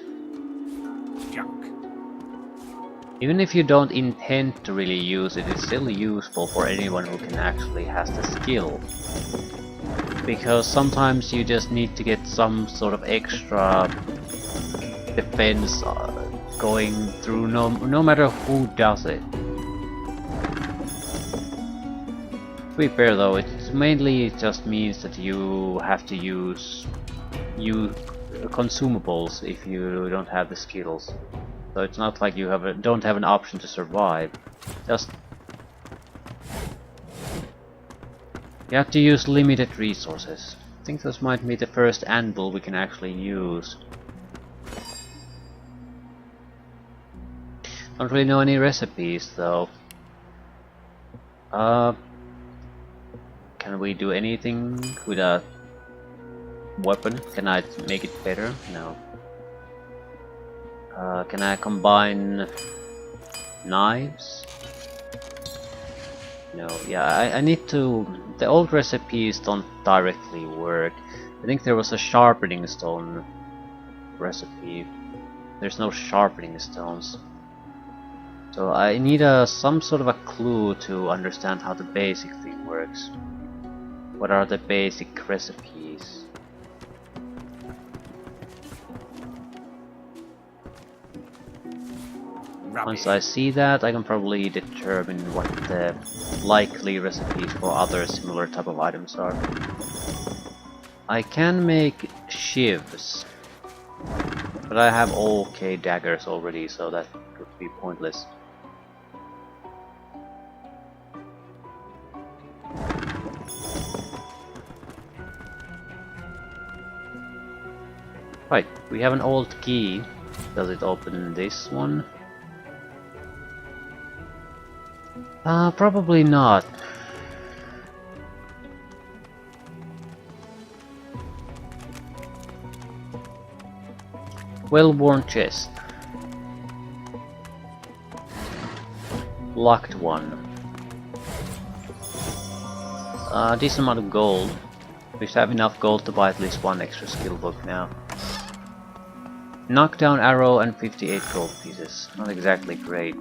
Junk. Even if you don't intend to really use it, it's still useful for anyone who can actually has the skill. Because sometimes you just need to get some sort of extra defense going through no matter who does it. To be fair though, it mainly just means that you have to use consumables if you don't have the skills. So it's not like you don't have an option to survive. Just you have to use limited resources. I think this might be the first anvil we can actually use. Don't really know any recipes though. Can we do anything with a weapon? Can I make it better? No. Can I combine knives? No. Yeah, I need to. The old recipes don't directly work. I think there was a sharpening stone recipe. There's no sharpening stones. So I need some sort of a clue to understand how the basic thing works. What are the basic recipes? Once I see that, I can probably determine what the likely recipes for other similar type of items are. I can make shivs, but I have okay daggers already, so that would be pointless. Right, we have an old key. Does it open this one? Probably not. Well-worn chest. Locked one. Decent amount of gold. We should have enough gold to buy at least one extra skill book now. Knockdown arrow and 58 gold pieces. Not exactly great.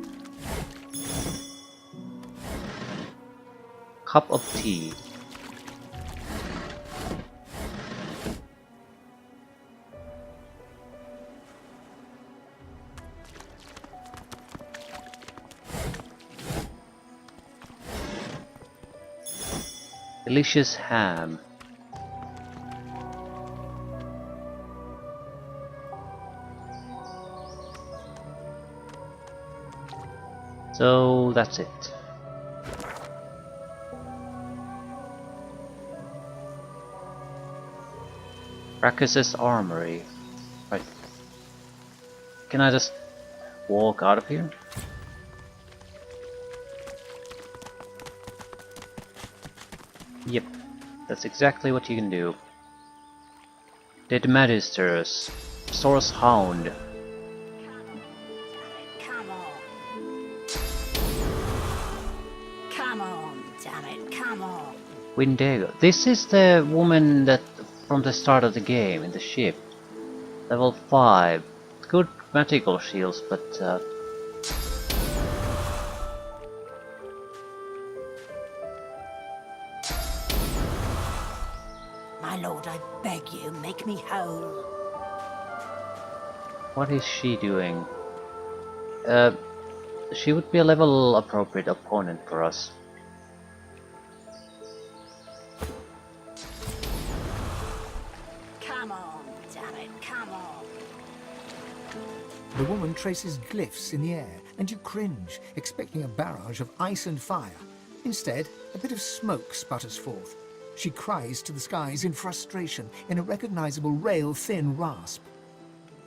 Cup of tea. Delicious ham. So that's it. Brachus's armory. Right. Can I just walk out of here? Yep, that's exactly what you can do. Dead Magisters, Source Hound. Come on. Come on, damn it, come on. Windego. This is the woman that from the start of the game in the ship. Level 5. Good magical shields, but My lord, I beg you, make me whole. what is she doing? She would be a level appropriate opponent for us. Come on, damn it, come on. The woman traces glyphs in the air, and you cringe, expecting a barrage of ice and fire. Instead, a bit of smoke sputters forth. She cries to the skies in frustration, in a recognizable rail-thin rasp.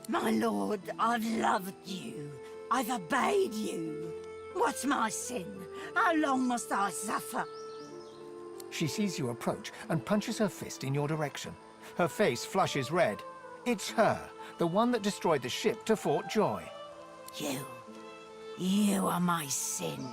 My lord, I've loved you. I've obeyed you. What's my sin? How long must I suffer? She sees you approach and punches her fist in your direction. Her face flushes red. It's her, the one that destroyed the ship to Fort Joy. You are my sin.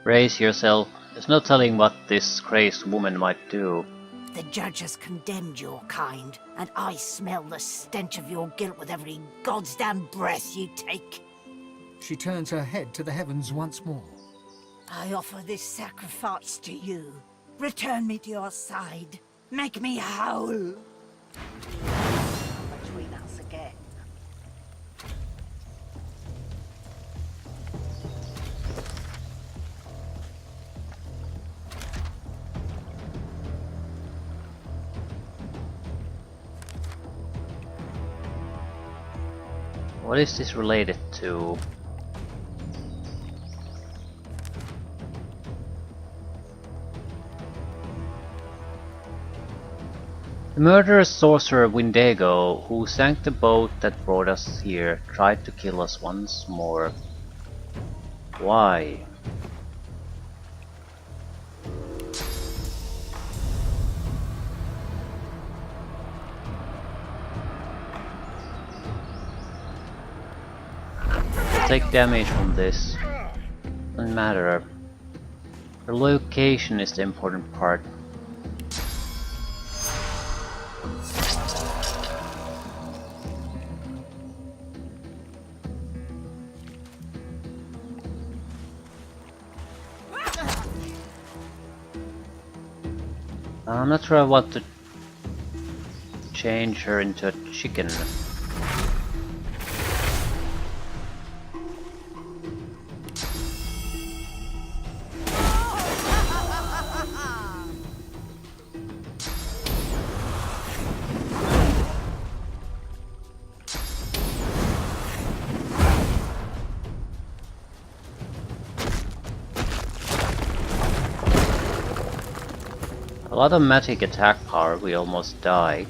Brace yourself. There's no telling what this crazed woman might do. The judge has condemned your kind, and I smell the stench of your guilt with every goddamn breath you take. She turns her head to the heavens once more. I offer this sacrifice to you. Return me to your side. Make me whole. Between us again. What is this related to? The murderous sorcerer Windego, who sank the boat that brought us here, tried to kill us once more. Why? Take damage from this. Doesn't matter. The location is the important part. I'm not sure I want to change her into a chicken. A lot of magic attack power, we almost die,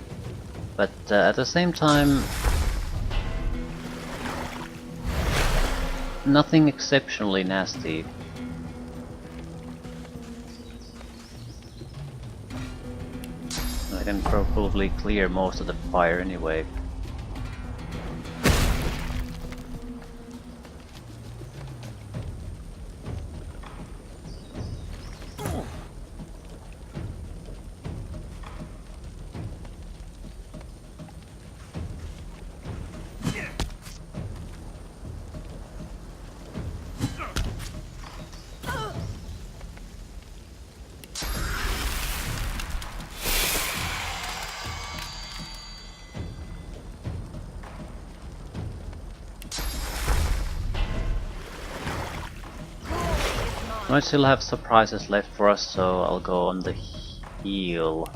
but at the same time, nothing exceptionally nasty. I can probably clear most of the fire anyway. I still have surprises left for us, so I'll go on the heal.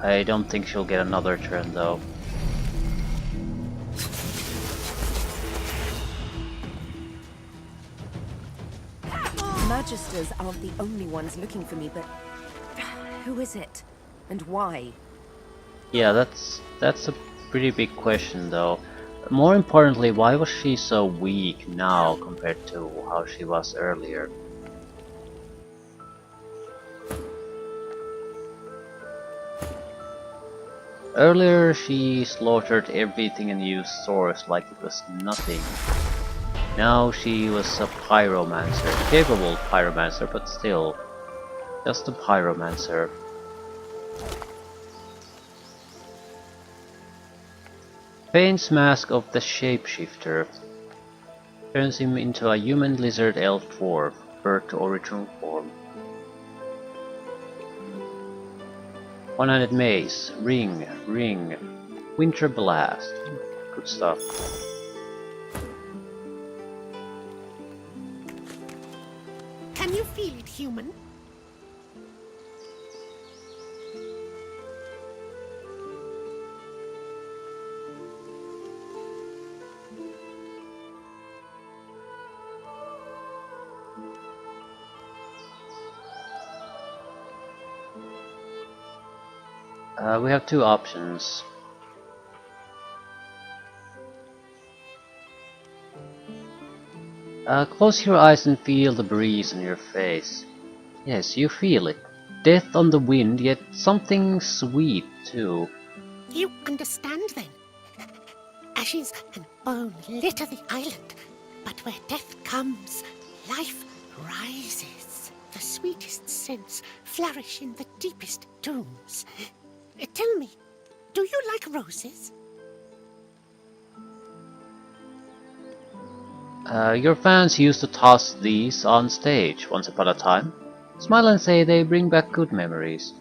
I don't think she'll get another turn though. Magisters aren't the only ones looking for me, but who is it? And why? Yeah, that's a pretty big question though. More importantly, why was she so weak now compared to how she was earlier? Earlier she slaughtered everything and used swords like it was nothing. Now she was a pyromancer, capable pyromancer, but still, just a pyromancer. Fane's mask of the shapeshifter turns him into a human lizard elf dwarf, birth to original form. One-handed mace, ring, winter blast, good stuff. Can you feel it, human? We have two options. Close your eyes and feel the breeze on your face. Yes, you feel it. Death on the wind, yet something sweet too. You understand then? Ashes and bone litter the island, but where death comes, life rises. The sweetest scents flourish in the deepest tombs. Tell me, do you like roses? Your fans used to toss these on stage once upon a time. Smile and say they bring back good memories.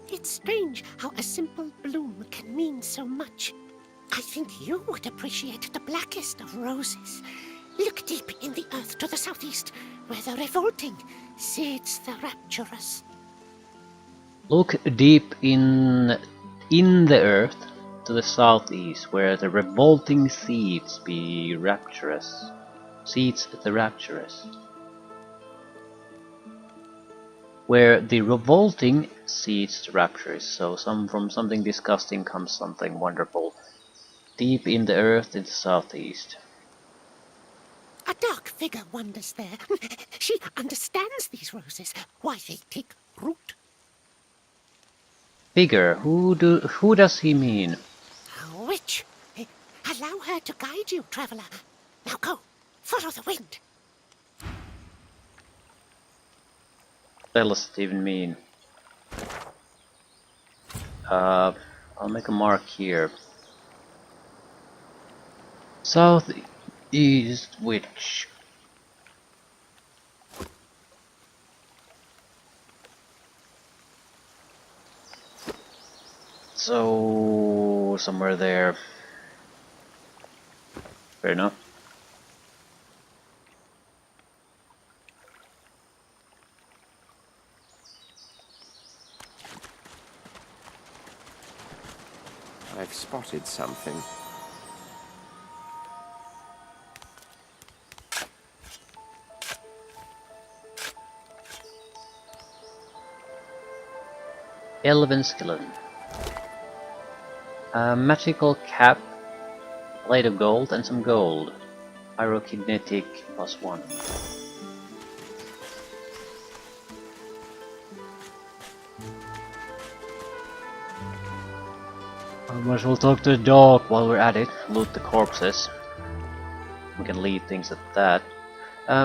It's strange how a simple bloom can mean so much. I think you would appreciate the blackest of roses. Look deep in the earth to the southeast, where the revolting seeds the rapturous. Look deep in the earth to the southeast, where the revolting seeds be rapturous. Seeds the rapturous. Where the revolting seeds the rapturous. So from something disgusting comes something wonderful. Deep in the earth in the southeast. A dark figure wanders there. She understands these roses, why they take root. Figure? Who does he mean? A witch. Allow her to guide you, traveler. Now go, follow the wind. What does it even mean? I'll make a mark here. Southeast witch. So somewhere there. Fair enough. I've spotted something. Elven skeleton. A magical cap, blade of gold, and some gold. Pyrokinetic +1. I might as well talk to the dog while we're at it. Loot the corpses. We can leave things at that.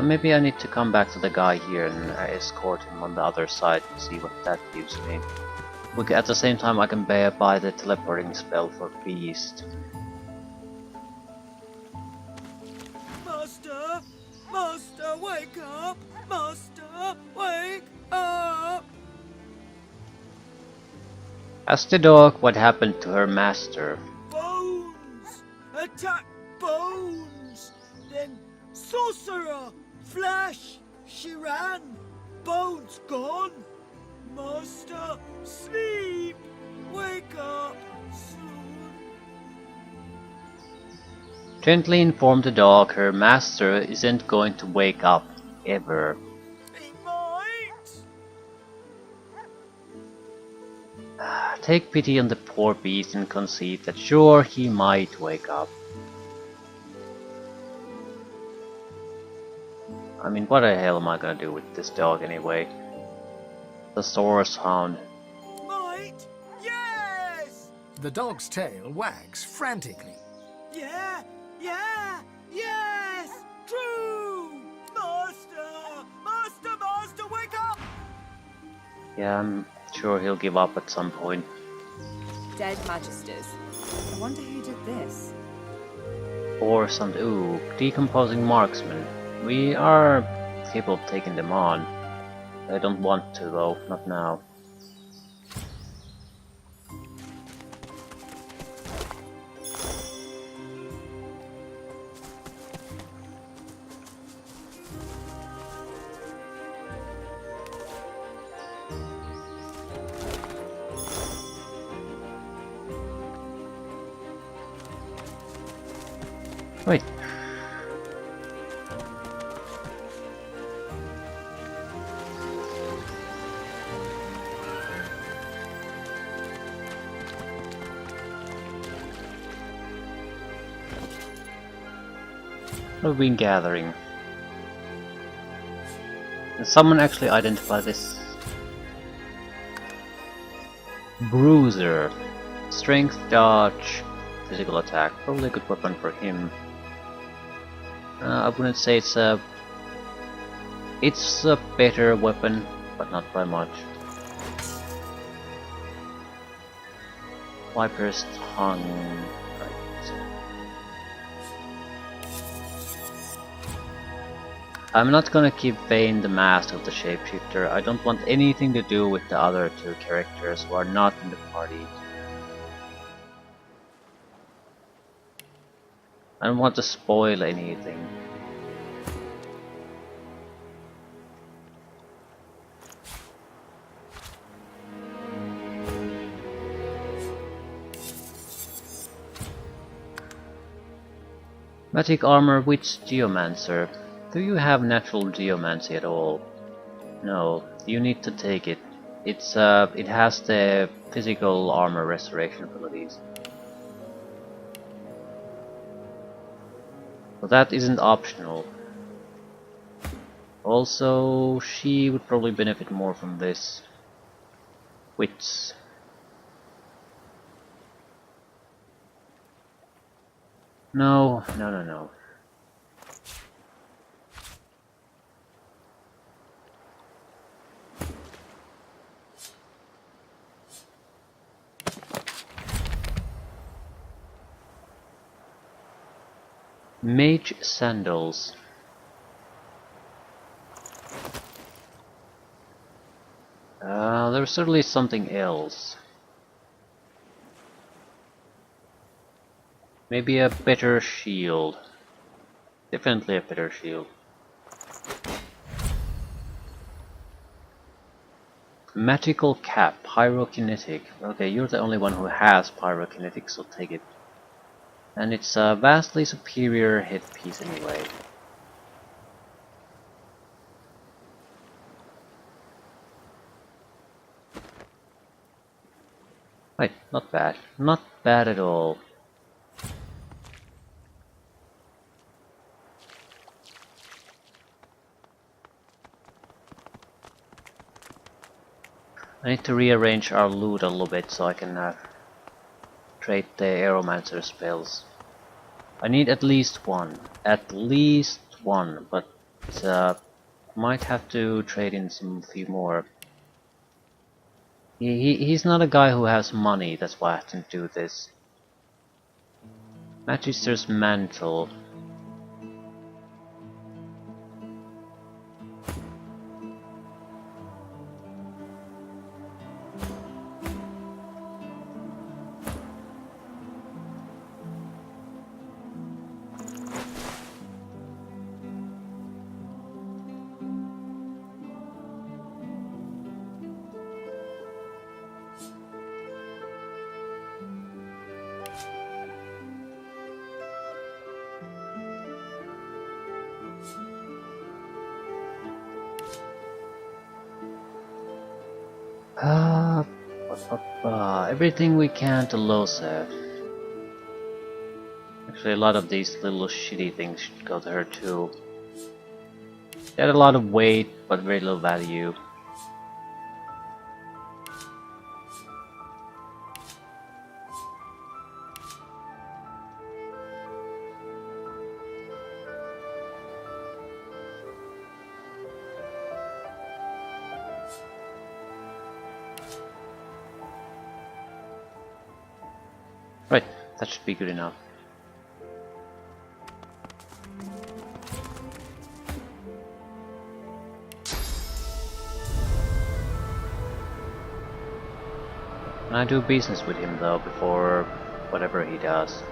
Maybe I need to come back to the guy here and escort him on the other side and see what that gives me. At the same time I can buy the teleporting spell for Beast. Master! Master, wake up! Master, wake up! Ask the dog what happened to her master. Bones! Attack bones! Then sorcerer! Flash! She ran! Bones gone! Master, sleep! Wake up soon! Gently inform the dog her master isn't going to wake up, ever. He take pity on the poor beast and concede that sure, he might wake up. I mean, what the hell am I gonna do with this dog anyway? The source hound. Might? Yes! The dog's tail wags frantically. Yeah! Yeah! Yes! True! Master! Master! Master, wake up! Yeah, I'm sure he'll give up at some point. Dead Magisters. I wonder who did this. Or some... ooh, decomposing marksman. We are capable of taking them on. I don't want to though, not now. Wait. What have we been gathering? Can someone actually identify this? Bruiser. Strength, dodge, physical attack. Probably a good weapon for him. I wouldn't say it's a better weapon, but not by much. Viper's tongue. Right. I'm not gonna keep Vayne the mask of the shapeshifter. I don't want anything to do with the other two characters who are not in the party. I don't want to spoil anything. Magic armor with geomancer. Do you have natural geomancy at all? No, you need to take it. It has the physical armor restoration abilities. So that isn't optional. Also, she would probably benefit more from this. Wits. No. Mage sandals. There's certainly something else. Maybe a better shield. Definitely a better shield. Magical cap, pyrokinetic. Okay, you're the only one who has pyrokinetic, so take it. And it's a vastly superior headpiece anyway. Right, not bad. Not bad at all. I need to rearrange our loot a little bit so I can trade the Aeromancer spells. I need at least one. At least one, but might have to trade in some few more. He's not a guy who has money, that's why I have to do this. Magister's mantle. Everything we can to Losef. Actually, a lot of these little shitty things should go to her too. They had a lot of weight, but very little value. Right, that should be good enough. Can I do business with him though before whatever he does?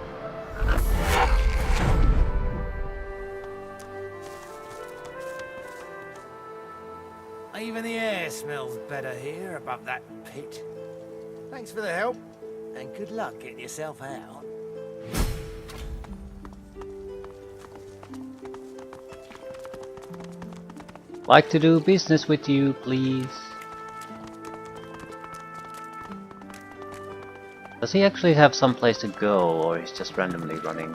Even the air smells better here above that pit. Thanks for the help, and good luck getting yourself out. Like to do business with you, please. Does he actually have some place to go, or he's just randomly running?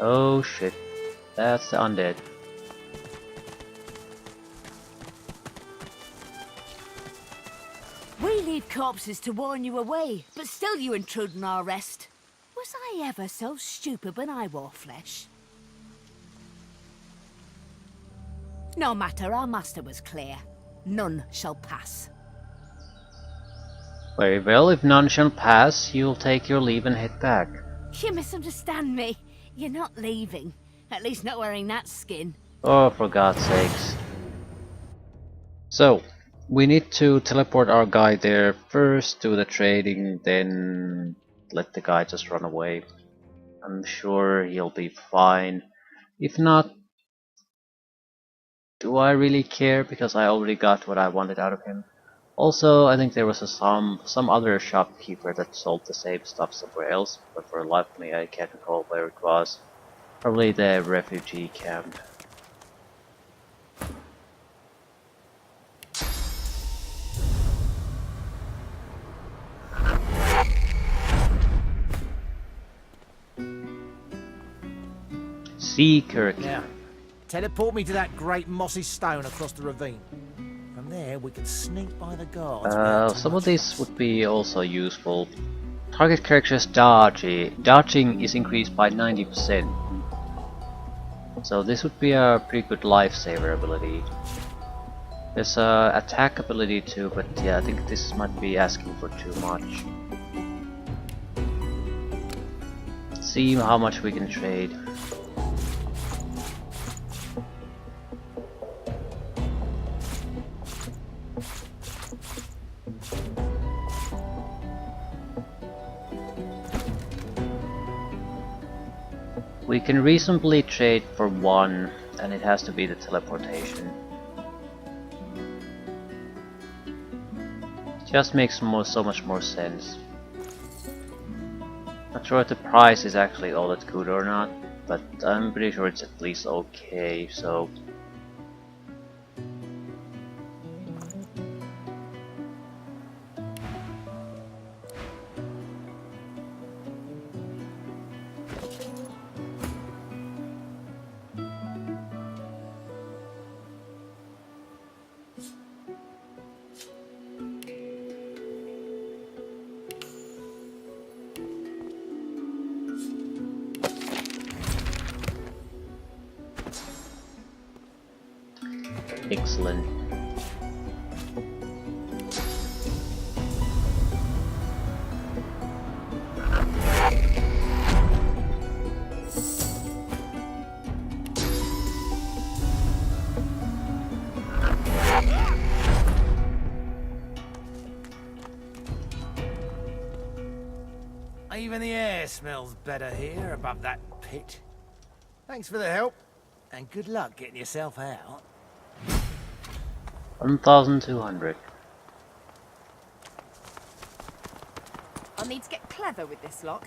Oh shit, that's the undead. We leave corpses to warn you away, but still you intrude on our rest. Was I ever so stupid when I wore flesh? No matter, our master was clear. None shall pass. Very well, if none shall pass, you'll take your leave and head back. You misunderstand me. You're not leaving. At least not wearing that skin. Oh, for God's sakes. So, we need to teleport our guy there first, do the trading, then let the guy just run away. I'm sure he'll be fine. If not, do I really care, because I already got what I wanted out of him. Also, I think there was some other shopkeeper that sold the same stuff somewhere else, but for the life of me I can't recall where it was. Probably the refugee camp. Seeker camp. Now, teleport me to that great mossy stone across the ravine. From there, we can sneak by the guards. Some of these would be also useful. Target character's dodging is increased by 90%. So this would be a pretty good lifesaver ability. There's a attack ability too, but yeah, I think this might be asking for too much. Let's see how much we can trade. We can reasonably trade for one, and it has to be the teleportation. Just makes so much more sense. Not sure if the price is actually all that good or not, but I'm pretty sure it's at least okay, so... Excellent. Even the air smells better here above that pit. Thanks for the help, and good luck getting yourself out. 1,200. I'll need to get clever with this lock.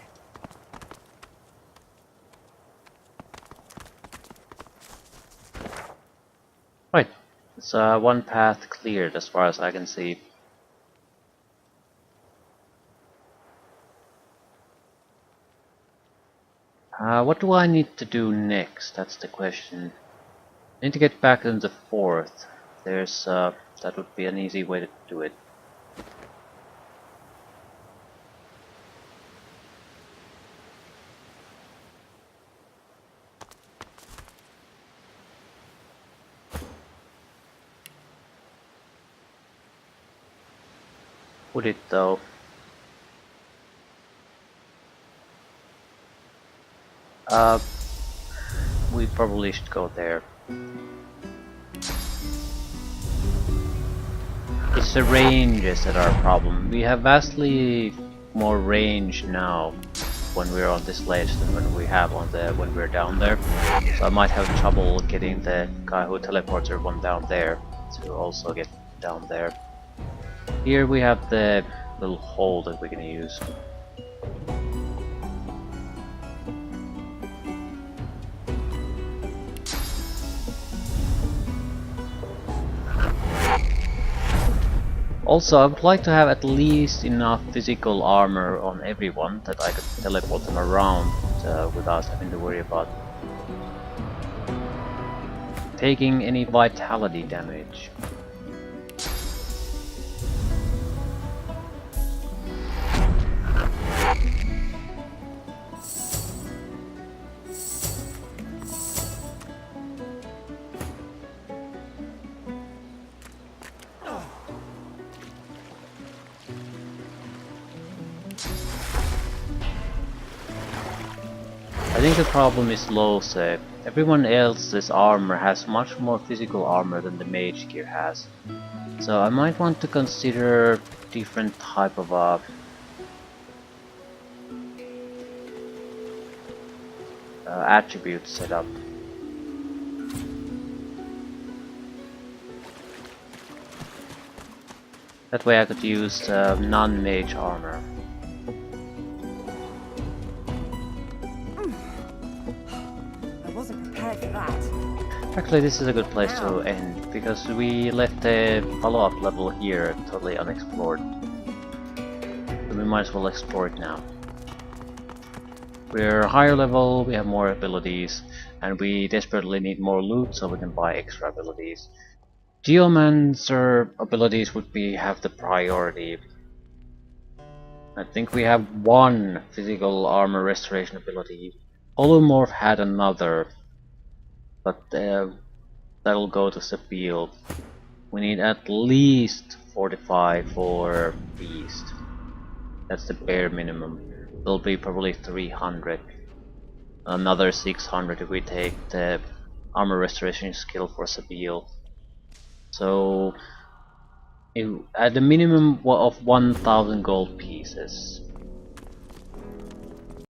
It's one path cleared as far as I can see. What do I need to do next? That's the question. I need to get back in the fourth. There's that would be an easy way to do it. Would it though? We probably should go there. It's the ranges that are a problem. We have vastly more range now when we're on this ledge than when we have on the when we're down there. So I might have trouble getting the guy who teleports everyone down there to also get down there. Here we have the little hole that we can use. Also, I would like to have at least enough physical armor on everyone that I could teleport them around without having to worry about taking any vitality damage. I think the problem is low save. Everyone else's armor has much more physical armor than the mage gear has. So I might want to consider different type of attribute setup. That way I could use non-mage armor. Actually, this is a good place to end, because we left a follow-up level here totally unexplored. So we might as well explore it now. We're higher level, we have more abilities, and we desperately need more loot so we can buy extra abilities. Geomancer abilities would have the priority. I think we have one physical armor restoration ability. Holomorph had another, but that'll go to Sabile. We need at least 45 for Beast. That's the bare minimum. It'll be probably 300. Another 600 if we take the armor restoration skill for Sabile. So at the minimum of 1000 gold pieces.